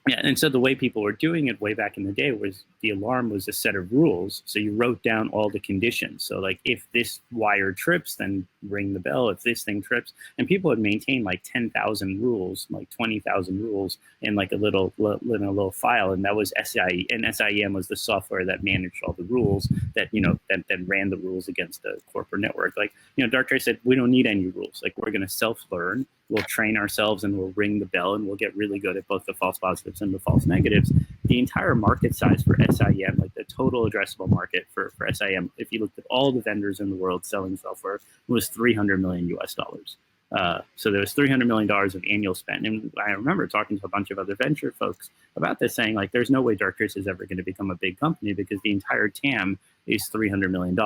Yeah, and so the way people were doing it way back in the day was the alarm was a set of rules. So you wrote down all the conditions. So like, if this wire trips, then ring the bell. If this thing trips, and people had maintained like 10,000 rules, like 20,000 rules in like a little file, and that was SIE. And SIEM was the software that managed all the rules that that ran the rules against the corporate network. Like Darktrace said, we don't need any rules. Like, we're going to self-learn. We'll train ourselves and we'll ring the bell and we'll get really good at both the false positives and the false negatives. The entire market size for SIEM, like the total addressable market for SIEM, if you looked at all the vendors in the world selling software, was $300 million US. So there was $300 million of annual spend. And I remember talking to a bunch of other venture folks about this, saying like, there's no way Darktrace is ever going to become a big company because the entire TAM is $300 million.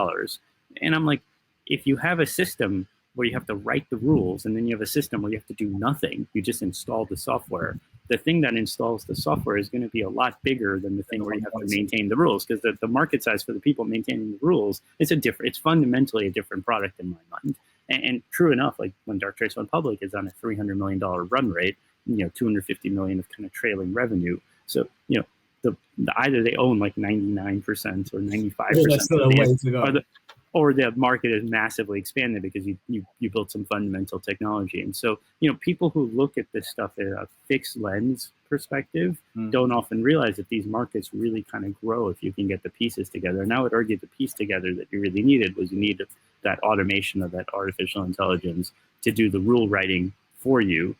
And I'm like, if you have a system where you have to write the rules, and then you have a system where you have to do nothing, you just install the software. The thing that installs the software is going to be a lot bigger than the thing where you have to maintain the rules, because the market size for the people maintaining the rules is it's fundamentally a different product in my mind. And true enough, like when Darktrace went public, it's on a $300 million run rate, $250 million of kind of trailing revenue. So, either they own like 99% or 95%. Or the market is massively expanded because you built some fundamental technology. And so, people who look at this stuff in a fixed lens perspective don't often realize that these markets really kind of grow if you can get the pieces together. And I would argue the piece together that you really needed was you needed that automation of that artificial intelligence to do the rule writing for you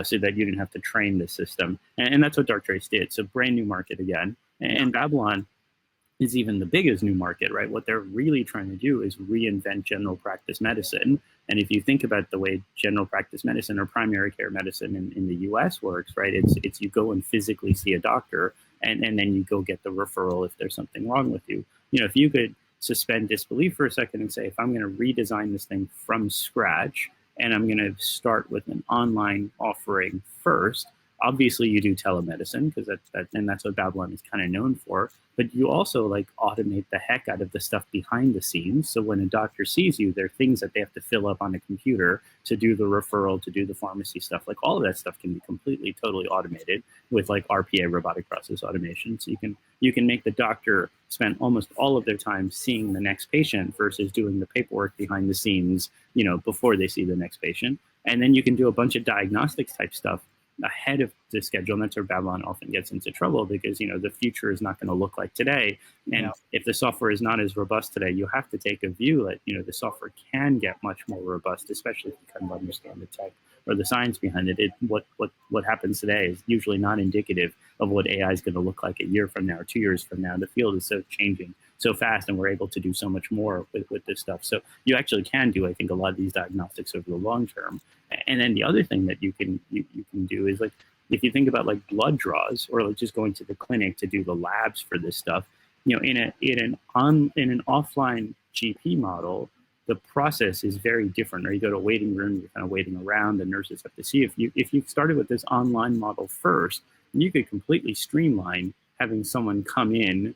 so that you didn't have to train the system. And that's what Darktrace did. So brand new market again. And Babylon is even the biggest new market, right? What they're really trying to do is reinvent general practice medicine. And if you think about the way general practice medicine or primary care medicine in the US works, right? It's you go and physically see a doctor and then you go get the referral if there's something wrong with you. If you could suspend disbelief for a second and say, if I'm going to redesign this thing from scratch and I'm going to start with an online offering first, Obviously, you do telemedicine because that's what Babylon is kind of known for. But you also like automate the heck out of the stuff behind the scenes. So when a doctor sees you, there are things that they have to fill up on a computer to do the referral, to do the pharmacy stuff. Like all of that stuff can be completely, totally automated with like RPA, robotic process automation. So you can make the doctor spend almost all of their time seeing the next patient versus doing the paperwork behind the scenes, before they see the next patient. And then you can do a bunch of diagnostics type stuff ahead of the schedule. And that's where Babylon often gets into trouble because, the future is not going to look like today. And if the software is not as robust today, you have to take a view that, the software can get much more robust, especially if you kind of understand the tech or the science behind it. What happens today is usually not indicative of what AI is going to look like a year from now or 2 years from now. The field is so changing so fast, and we're able to do so much more with this stuff. So you actually can do, I think, a lot of these diagnostics over the long term. And then the other thing that you can do is like, if you think about like blood draws or like just going to the clinic to do the labs for this stuff, in an offline GP model, the process is very different. Or you go to a waiting room, you're kind of waiting around, the nurses have to see. If you started with this online model first, you could completely streamline having someone come in,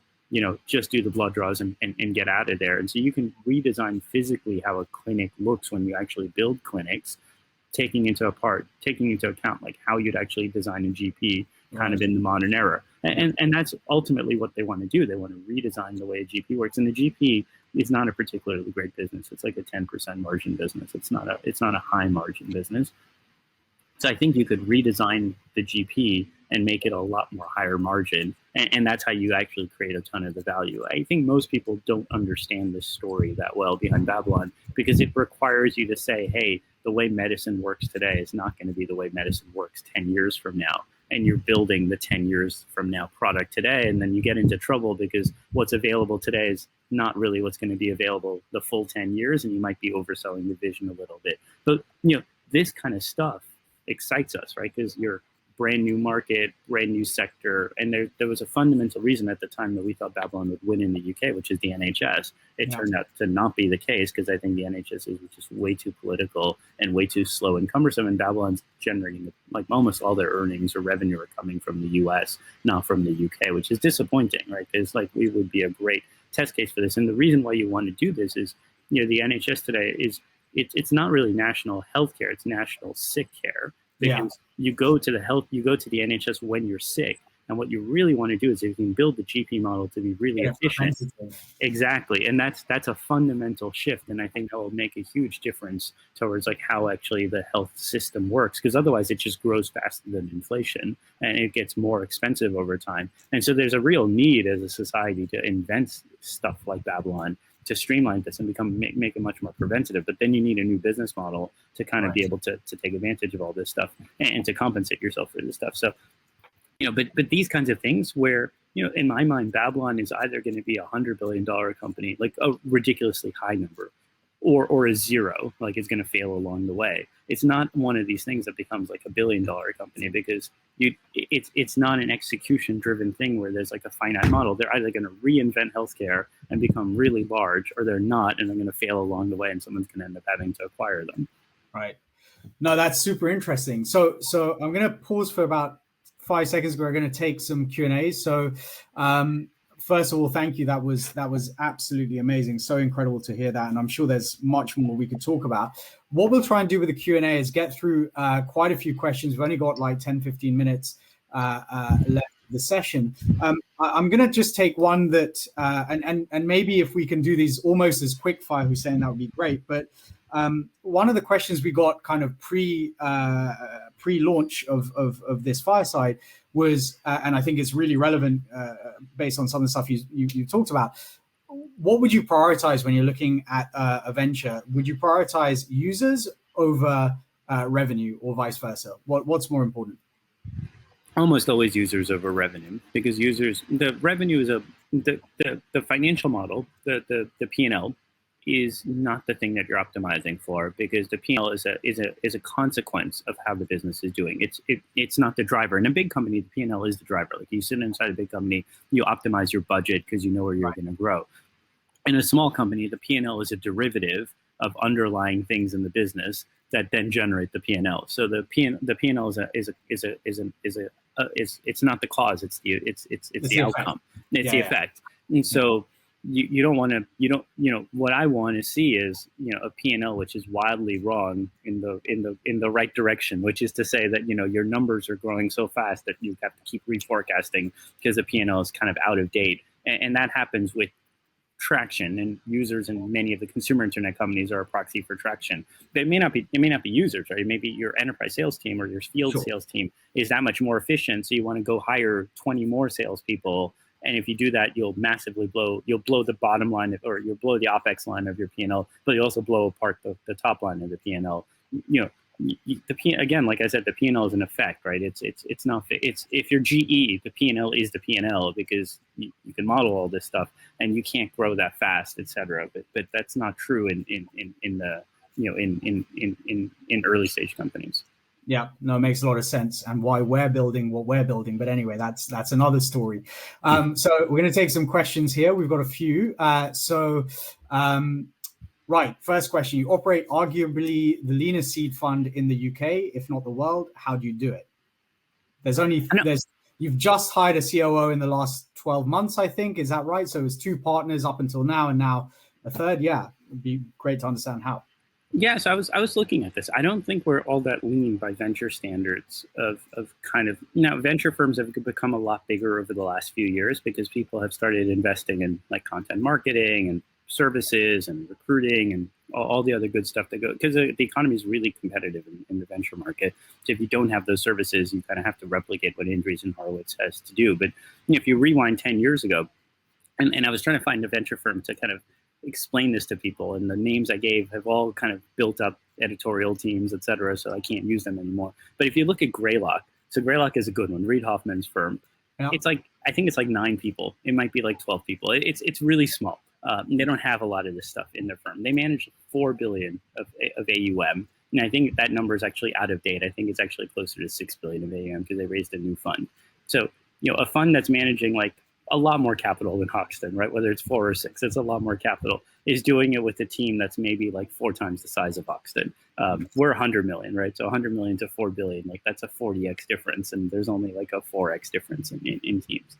just do the blood draws and get out of there. And so you can redesign physically how a clinic looks when you actually build clinics, taking into account like how you'd actually design a GP kind of in the modern era. And that's ultimately what they want to do. They want to redesign the way a GP works. And the GP is not a particularly great business. It's like a 10% margin business. It's not a high margin business. So I think you could redesign the GP and make it a lot more higher margin. And that's how you actually create a ton of the value. I think most people don't understand this story that well behind Babylon because it requires you to say, hey, the way medicine works today is not going to be the way medicine works 10 years from now. And you're building the 10 years from now product today. And then you get into trouble because what's available today is not really what's going to be available the full 10 years. And you might be overselling the vision a little bit. But, this kind of stuff excites us, right? Because you're brand new market, brand new sector. And there was a fundamental reason at the time that we thought Babylon would win in the UK, which is the NHS. It turned out to not be the case because I think the NHS is just way too political and way too slow and cumbersome. And Babylon's generating like almost all their earnings or revenue are coming from the US, not from the UK, which is disappointing, right? Because like we would be a great test case for this. And the reason why you want to do this is, the NHS today is it's not really national healthcare, it's national sick care. Because you go to the NHS when you're sick. And what you really want to do is you can build the GP model to be really efficient. Exactly. And that's a fundamental shift. And I think that will make a huge difference towards like how actually the health system works. Because otherwise it just grows faster than inflation and it gets more expensive over time. And so there's a real need as a society to invent stuff like Babylon to streamline this and make it much more preventative. But then you need a new business model to kind of be able to take advantage of all this stuff and to compensate yourself for this stuff. So, but these kinds of things where, in my mind, Babylon is either going to be $100 billion company, like a ridiculously high number, or a zero, like it's going to fail along the way. It's not one of these things that becomes like $1 billion company because it's not an execution driven thing where there's like a finite model. They're either going to reinvent healthcare and become really large, or they're not, and they're going to fail along the way, and someone's going to end up having to acquire them. Right. No, that's super interesting. So I'm going to pause for about 5 seconds. We're going to take some Q&A. So first of all, thank you. That was absolutely amazing. So incredible to hear that. And I'm sure there's much more we could talk about. What we'll try and do with the Q&A is get through quite a few questions. We've only got like 10, 15 minutes left of the session. I'm going to just take one that, and maybe if we can do these almost as quick fire, Hussein, that would be great. But one of the questions we got kind of pre-launch of this fireside was, and I think it's really relevant based on some of the stuff you talked about. What would you prioritize when you're looking at a venture? Would you prioritize users over revenue, or vice versa? What's more important? Almost always users over revenue, because the revenue is the financial model, the P&L is not the thing that you're optimizing for, because the P&L is a consequence of how the business is doing. It's not the driver. In a big company, the P&L is the driver. Like you sit inside a big company, you optimize your budget because you know where you're going to grow. In a small company, the P&L is a derivative of underlying things in the business that then generate the P&L. So the P&L is it's not the cause, it's the outcome, it's the effect. And so you don't want to, what I want to see is, a P&L which is wildly wrong in the right direction, which is to say that, your numbers are growing so fast that you have to keep reforecasting because the P&L is kind of out of date. And that happens with traction, and users and many of the consumer internet companies are a proxy for traction. But it may not be users, right? Maybe your enterprise sales team or your field sales team is that much more efficient. So you want to go hire 20 more salespeople. And if you do that, you'll massively blow the bottom line, or you'll blow the OpEx line of your P&L, but you also blow apart the top line of the P&L. Again, like I said, the P&L is an effect, right? It's not. It's if you're GE, the P&L is the P&L because you can model all this stuff and you can't grow that fast, et cetera. But that's not true in early stage companies. Yeah, no, it makes a lot of sense, and why we're building what we're building. But anyway, that's another story. So we're going to take some questions here. We've got a few. Right, first question. You operate arguably the leanest seed fund in the UK, if not the world. How do you do it? You've just hired a COO in the last 12 months, I think. Is that right? So it's 2 partners up until now, and now a third. Yeah, it'd be great to understand how. Yeah, so I was looking at this. I don't think we're all that lean by venture standards of kind of, venture firms have become a lot bigger over the last few years because people have started investing in like content marketing and services and recruiting and all the other good stuff that go, because the economy is really competitive in the venture market. So if you don't have those services, you kind of have to replicate what Andreessen Horowitz has to do. But if you rewind 10 years ago, and I was trying to find a venture firm to kind of explain this to people, and the names I gave have all kind of built up editorial teams, et cetera, so I can't use them anymore. But if you look at Greylock, so Greylock is a good one, Reid Hoffman's firm. Yeah. It's like, I think it's like 9 people. It might be like 12 people. It's really small. They don't have a lot of this stuff in their firm. They manage $4 billion of AUM. And I think that number is actually out of date. I think it's actually closer to $6 billion of AUM because they raised a new fund. So, a fund that's managing like a lot more capital than Hoxton, right? Whether it's 4 or 6, it's a lot more capital, is doing it with a team that's maybe like 4 times the size of Hoxton. We're 100 million, right? So 100 million to 4 billion, like that's a 40x difference. And there's only like a 4x difference in teams.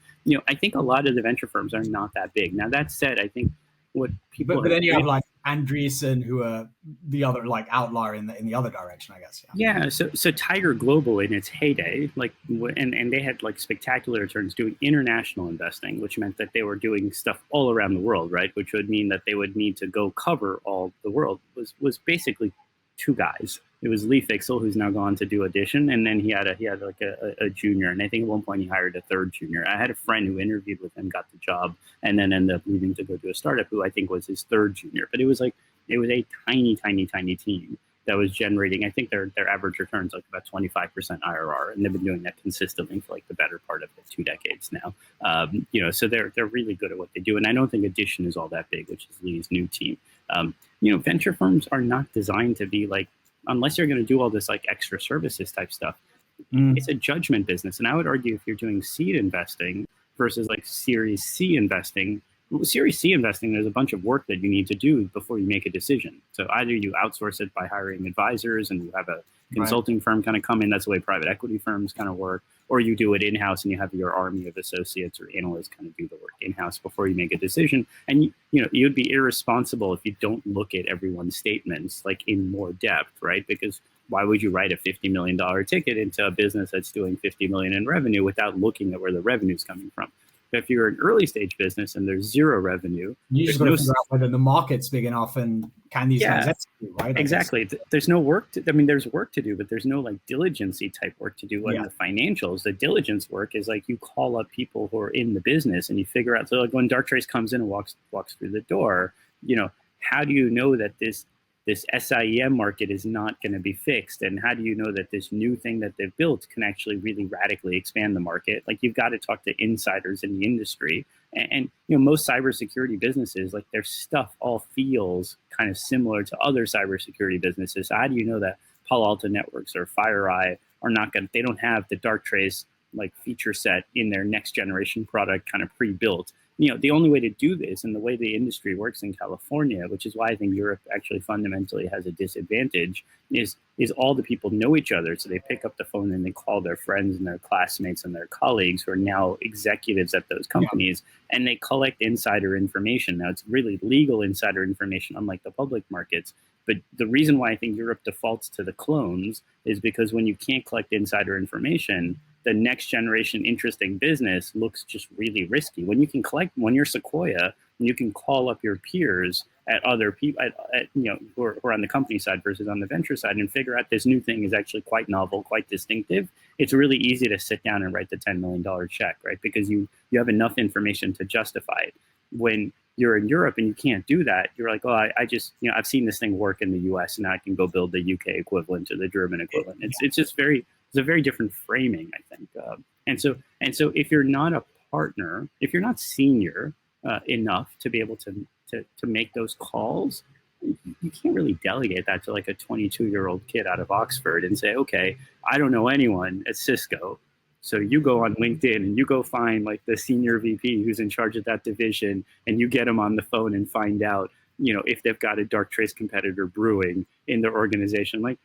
I think a lot of the venture firms are not that big. Now, that said, I think what people... But then you have like Andreessen, who are the other like outlier in the other direction, I guess. Yeah. So Tiger Global in its heyday, like, and they had like spectacular returns doing international investing, which meant that they were doing stuff all around the world, right? Which would mean that they would need to go cover all the world. Was basically 2 guys. It was Lee Fixel, who's now gone to do Audition, and then he had like a junior, and I think at one point he hired a 3rd junior. I had a friend who interviewed with him, got the job, and then ended up leaving to go do a startup, who I think was his 3rd junior. But it was a tiny team that was generating. I think their average returns like about 25% IRR, and they've been doing that consistently for like the better part of 2 decades now. So they're really good at what they do, and I don't think Audition is all that big, which is Lee's new team. Venture firms are not designed to be like, unless you're going to do all this like extra services type stuff, it's a judgment business. And I would argue if you're doing seed investing versus like Series C investing, Series C investing, there's a bunch of work that you need to do before you make a decision. So either you outsource it by hiring advisors and you have a consulting firm kind of come in. That's the way private equity firms kind of work. Or you do it in-house and you have your army of associates or analysts kind of do the work in-house before you make a decision. And you'd be irresponsible if you don't look at everyone's statements like in more depth, right? Because why would you write a $50 million ticket into a business that's doing $50 million in revenue without looking at where the revenue is coming from? But if you're an early stage business and there's 0 revenue, you just got to figure out whether the market's big enough and can these guys execute, right? Exactly. There's no work there's work to do, but there's no like diligency type work to do in the financials. The diligence work is like you call up people who are in the business and you figure out. So like when Darktrace comes in and walks through the door, how do you know that this SIEM market is not going to be fixed? And how do you know that this new thing that they've built can actually really radically expand the market? Like you've got to talk to insiders in the industry. And most cybersecurity businesses, like their stuff all feels kind of similar to other cybersecurity businesses. So how do you know that Palo Alto Networks or FireEye are not going to, they don't have the Darktrace like feature set in their next generation product kind of pre-built. The only way to do this, and the way the industry works in California, which is why I think Europe actually fundamentally has a disadvantage, is all the people know each other. So they pick up the phone and they call their friends and their classmates and their colleagues who are now executives at those companies, and they collect insider information. Now, it's really legal insider information, unlike the public markets. But the reason why I think Europe defaults to the clones is because when you can't collect insider information, the next generation interesting business looks just really risky. When you can when you're Sequoia, you can call up your peers at other people, who are on the company side versus on the venture side, and figure out this new thing is actually quite novel, quite distinctive. It's really easy to sit down and write the $10 million check, right? Because you have enough information to justify it. When you're in Europe and you can't do that, you're like, oh, I just, I've seen this thing work in the US, and now I can go build the UK equivalent or the German equivalent. It's just it's a very different framing, I think. And so if you're not a partner, if you're not senior enough to be able to make those calls, you can't really delegate that to like a 22-year-old kid out of Oxford and say, okay, I don't know anyone at Cisco, so you go on LinkedIn and you go find like the senior VP who's in charge of that division, and you get them on the phone and find out, if they've got a dark trace competitor brewing in their organization. Like,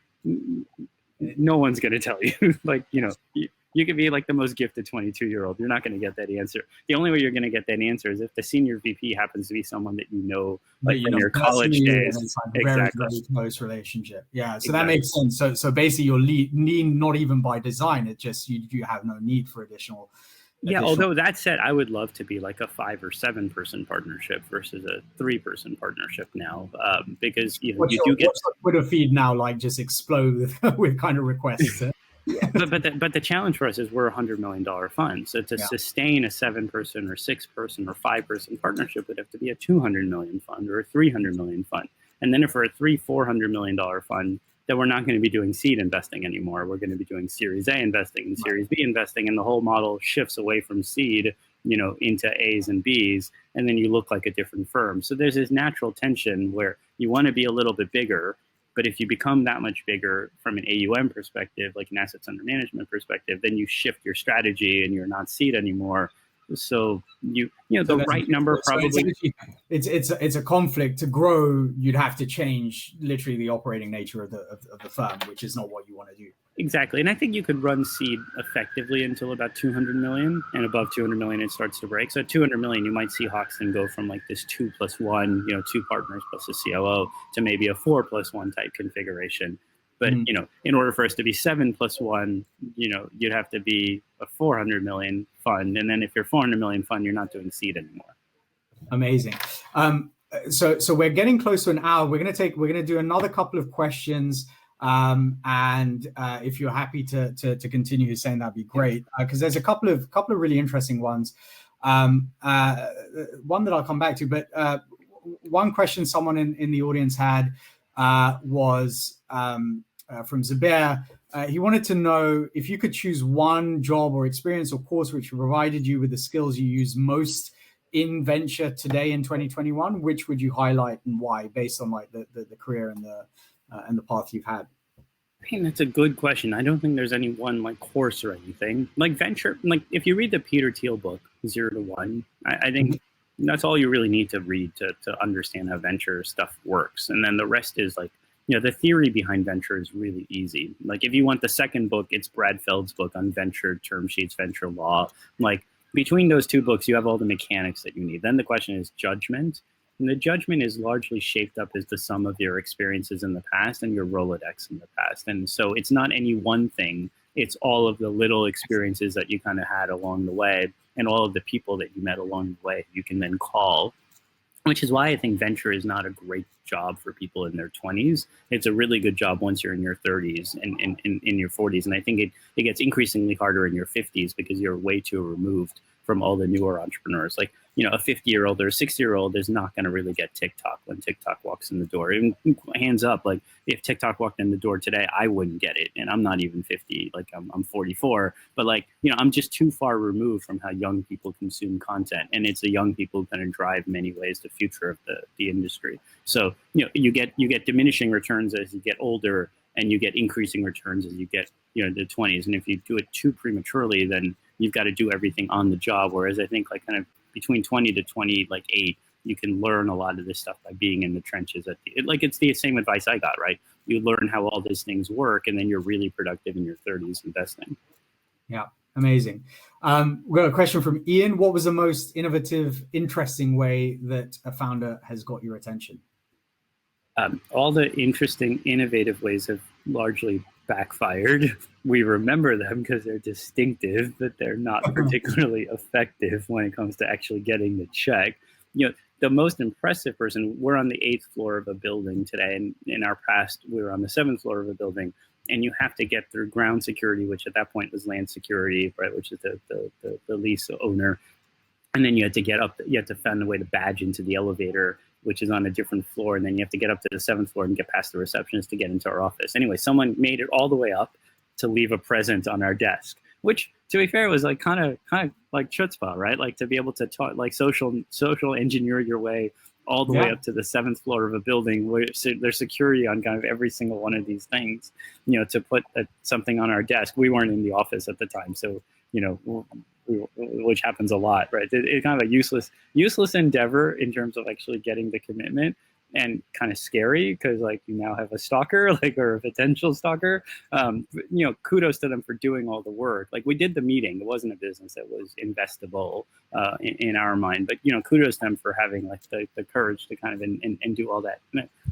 no one's going to tell you. Like, you could be like the most gifted 22-year-old. You're not going to get that answer. The only way you're going to get that answer is if the senior VP happens to be someone that like from your college days. It's like a very, very close relationship. Yeah, so that makes sense. So basically, you're lean not even by design. It's just you have no need for additional. Yeah, although that said, I would love to be like a 5 or 7 person partnership versus a 3 person partnership now, because you get what's your Twitter feed now, like, just explode with kind of requests. But the challenge for us is we're $100 million fund. So to sustain a 7 person or 6 person or 5 person partnership would have to be a 200 million fund or a 300 million fund. And then if we're a $400 million fund, then we're not going to be doing seed investing anymore. We're going to be doing Series A investing and Series B investing, and the whole model shifts away from seed, into A's and B's, and then you look like a different firm. So there's this natural tension where you want to be a little bit bigger, but if you become that much bigger from an AUM perspective, like an assets under management perspective, then you shift your strategy and you're not seed anymore. So the right number probably. It's a conflict. To grow, you'd have to change literally the operating nature of the firm, which is not what you want to do. Exactly, and I think you could run seed effectively until about 200 million, and above 200 million it starts to break. So at 200 million, you might see Hoxton go from like this 2+1, 2 partners plus a COO, to maybe a 4+1 type configuration. But in order for us to be 7+1, you'd have to be a 400 million fund, and then if you're 400 million fund, you're not doing seed anymore. Amazing. So we're getting close to an hour. We're gonna do another couple of questions, and if you're happy to continue, Hussein, that'd be great, because there's a couple of really interesting ones. One that I'll come back to, but one question someone in the audience had was from Zubair. He wanted to know if you could choose one job or experience or course which provided you with the skills you use most in venture today in 2021, which would you highlight and why, based on like the career and the path you've had? I mean, that's a good question. I don't think there's any one like course or anything. Like venture, like if you read the Peter Thiel book, 0 to 1, I think that's all you really need to read to understand how venture stuff works. And then the rest is like, the theory behind venture is really easy. Like if you want the second book, it's Brad Feld's book on venture term sheets, venture law. Like between those 2 books, you have all the mechanics that you need. Then the question is judgment. And the judgment is largely shaped up as the sum of your experiences in the past and your Rolodex in the past. And so it's not any one thing. It's all of the little experiences that you kind of had along the way and all of the people that you met along the way you can then call, which is why I think venture is not a great job for people in their 20s. It's a really good job once you're in your 30s and in your 40s. And I think it gets increasingly harder in your 50s because you're way too removed from all the newer entrepreneurs. Like, a 50-year-old or a 60-year-old is not going to really get TikTok when TikTok walks in the door. Even hands up, like if TikTok walked in the door today, I wouldn't get it. And I'm not even 50, like I'm 44. But like, I'm just too far removed from how young people consume content. And it's the young people who kind of drive many ways the future of the industry. So, you get diminishing returns as you get older. and you get increasing returns as you get, the 20s. And if you do it too prematurely, then you've got to do everything on the job. Whereas I think like kind of between 20 to 28, you can learn a lot of this stuff by being in the trenches. It's the same advice I got, right? You learn how all these things work, and then you're really productive in your 30s investing. Yeah, amazing. We've got a question from Ian. What was the most innovative, interesting way that a founder has got your attention? All the interesting, innovative ways have largely backfired. We remember them because they're distinctive, but they're not particularly effective when it comes to actually getting the check. The most impressive person, we're on the 8th floor of a building today, and in our past, we were on the 7th floor of a building, and you have to get through ground security, which at that point was land security, right, which is the lease owner. And then you had to get up, you had to find a way to badge into the elevator, which is on a different floor, and then you have to get up to the 7th floor and get past the receptionist to get into our office. Anyway, someone made it all the way up to leave a present on our desk, which, to be fair, was like kind of like chutzpah, right? Like to be able to talk, like social engineer your way all the way up to the 7th floor of a building where there's security on kind of every single one of these things, to put something on our desk. We weren't in the office at the time, so, which happens a lot, right? It's kind of a useless endeavor in terms of actually getting the commitment, and kind of scary because like you now have a stalker, or a potential stalker. Kudos to them for doing all the work. Like we did the meeting. It wasn't a business that was investable in our mind, but kudos to them for having like the courage to kind of and do all that.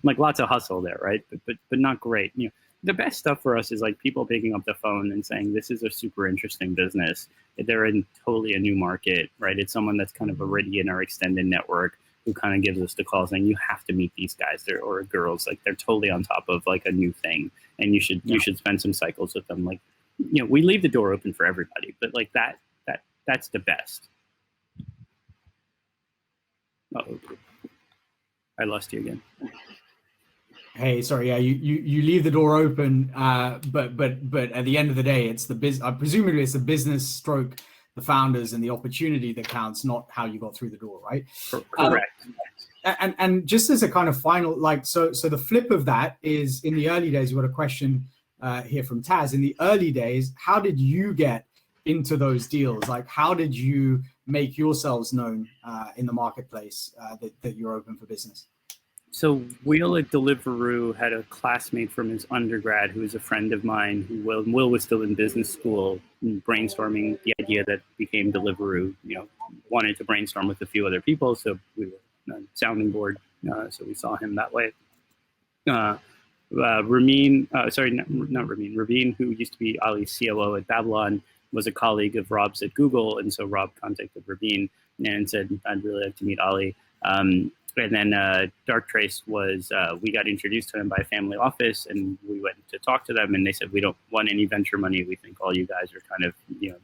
Like lots of hustle there, right? But not great. The best stuff for us is like people picking up the phone and saying, this is a super interesting business. They're in totally a new market, right? It's someone that's kind of already in our extended network who kind of gives us the call saying, you have to meet these guys or girls. Like they're totally on top of like a new thing. And you should spend some cycles with them. Like, we leave the door open for everybody, but like that's the best. Uh-oh. I lost you again. Hey, sorry. Yeah, you leave the door open, but at the end of the day, it's the business. Presumably, it's the business stroke the founders and the opportunity that counts, not how you got through the door, right? Correct. And just as a kind of final, so the flip of that is in the early days. You got a question here from Taz. In the early days, how did you get into those deals? Like, how did you make yourselves known in the marketplace that you're open for business? So Will at Deliveroo had a classmate from his undergrad who was a friend of mine. Will was still in business school, brainstorming the idea that became Deliveroo. Wanted to brainstorm with a few other people, so we were on a sounding board. So we saw him that way. Ramin, not Ramin, Raveen, who used to be Ali's COO at Babylon, was a colleague of Rob's at Google, and so Rob contacted Raveen and said, "I'd really like to meet Ali." And then Darktrace was, we got introduced to him by a family office, and we went to talk to them, and they said, we don't want any venture money. We think all you guys are kind of,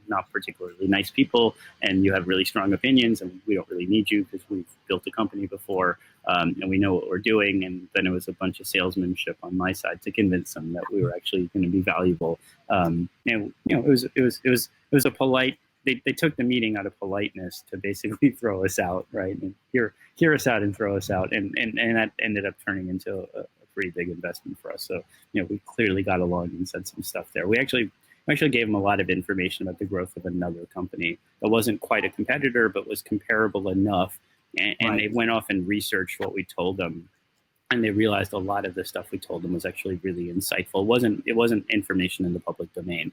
not particularly nice people, and you have really strong opinions, and we don't really need you because we've built a company before, and we know what we're doing. And then it was a bunch of salesmanship on my side to convince them that we were actually going to be valuable. And it was a polite. They took the meeting out of politeness to basically throw us out, right? And hear us out and throw us out, and that ended up turning into a pretty big investment for us. So we clearly got along and said some stuff there. We actually gave them a lot of information about the growth of another company that wasn't quite a competitor, but was comparable enough, and right. They went off and researched what we told them. And they realized a lot of the stuff we told them was actually really insightful. It wasn't information in the public domain,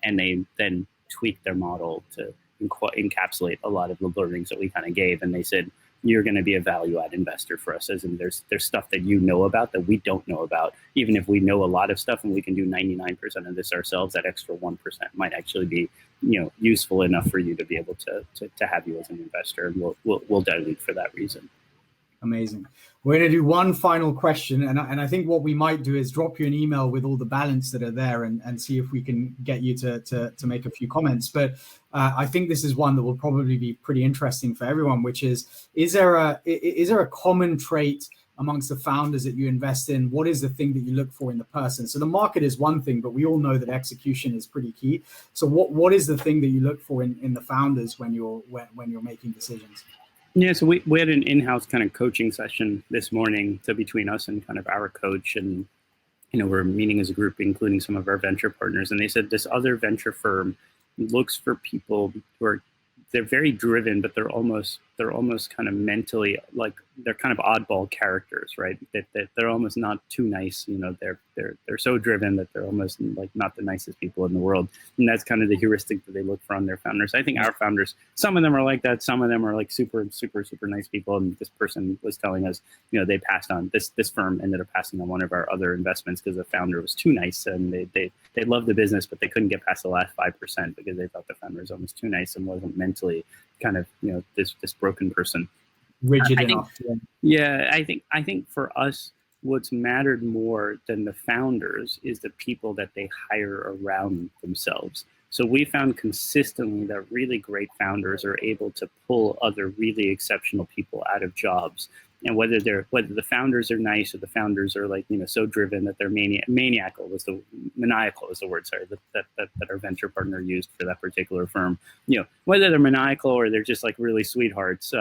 and they then tweaked their model to encapsulate a lot of the learnings that we kind of gave. And they said, you're going to be a value add investor for us, as in there's stuff that you know about that we don't know about. Even if we know a lot of stuff and we can do 99% of this ourselves, that extra 1% might actually be useful enough for you to be able to have you as an investor. And we'll dilute for that reason. Amazing. We're going to do one final question. And I think what we might do is drop you an email with all the balance that are there and see if we can get you to make a few comments. But I think this is one that will probably be pretty interesting for everyone, which is there a common trait amongst the founders that you invest in? What is the thing that you look for in the person? So the market is one thing, but we all know that execution is pretty key. So what is the thing that you look for in the founders when you're making decisions? Yeah, so we had an in-house kind of coaching session this morning between us and kind of our coach, and we're meeting as a group, including some of our venture partners, and they said this other venture firm looks for people who are, they're very driven, but they're almost kind of mentally, like, they're kind of oddball characters, right? That they're almost not too nice. They're so driven that they're almost like not the nicest people in the world. And that's kind of the heuristic that they look for on their founders. I think our founders, some of them are like that. Some of them are like super, super, super nice people. And this person was telling us, they passed on, this firm ended up passing on one of our other investments because the founder was too nice, and they loved the business, but they couldn't get past the last 5% because they thought the founder was almost too nice and wasn't mentally kind of, this broken person. Rigid enough. Yeah, I think for us, what's mattered more than the founders is the people that they hire around themselves. So we found consistently that really great founders are able to pull other really exceptional people out of jobs. And whether the founders are nice or the founders are like, so driven that they're maniacal is the word, sorry, that our venture partner used for that particular firm. Whether they're maniacal or they're just like really sweethearts,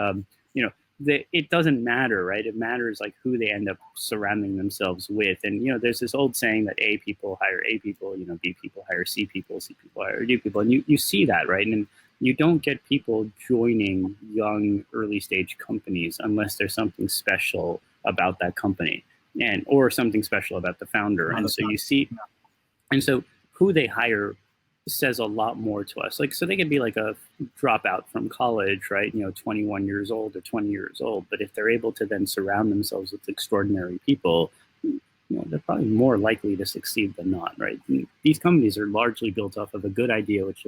it doesn't matter, right? It matters like who they end up surrounding themselves with. And, there's this old saying that A people hire A people, B people hire C people hire D people. And you see that, right? And you don't get people joining young early stage companies unless there's something special about that company or something special about the founder. And so you see, and so who they hire says a lot more to us. Like, so they could be like a dropout from college, right? 21 years old or 20 years old. But if they're able to then surround themselves with extraordinary people, they're probably more likely to succeed than not, right? And these companies are largely built off of a good idea, which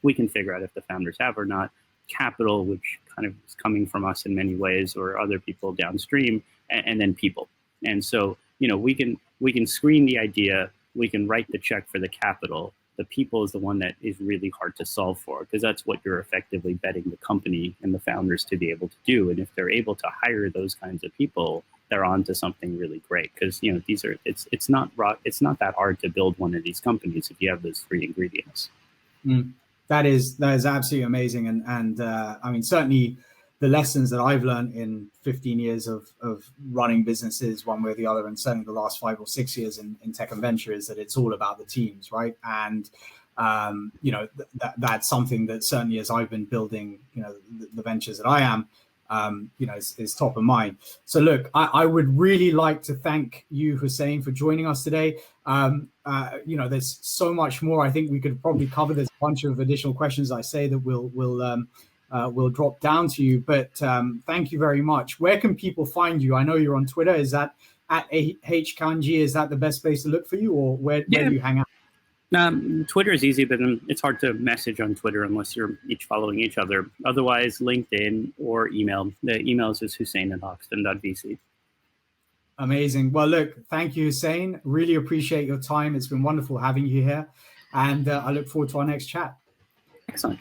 we can figure out if the founders have or not, capital, which kind of is coming from us in many ways or other people downstream, and then people. And so, we can screen the idea, we can write the check for the capital. The people is the one that is really hard to solve for, because that's what you're effectively betting the company and the founders to be able to do. And if they're able to hire those kinds of people, they're on to something really great, because it's not that hard to build one of these companies if you have those three ingredients. That is absolutely amazing, and I mean, certainly the lessons that I've learned in 15 years of running businesses one way or the other, and certainly the last 5 or 6 years in tech and venture, is that it's all about the teams, right? And that's something that certainly, as I've been building the ventures that I am, is top of mind. So look, I would really like to thank you, Hussein, for joining us today. There's so much more. I think we could probably cover. There's a bunch of additional questions I say that we'll drop down to you. But thank you very much. Where can people find you? I know you're on Twitter. Is that at @Kanji? Is that the best place to look for you, or where do you hang out? Twitter is easy, but it's hard to message on Twitter unless you're each following each other. Otherwise, LinkedIn or email. The email is Hussein@Hoxton.vc. Amazing. Well, look, thank you, Hussein. Really appreciate your time. It's been wonderful having you here. And I look forward to our next chat. Excellent.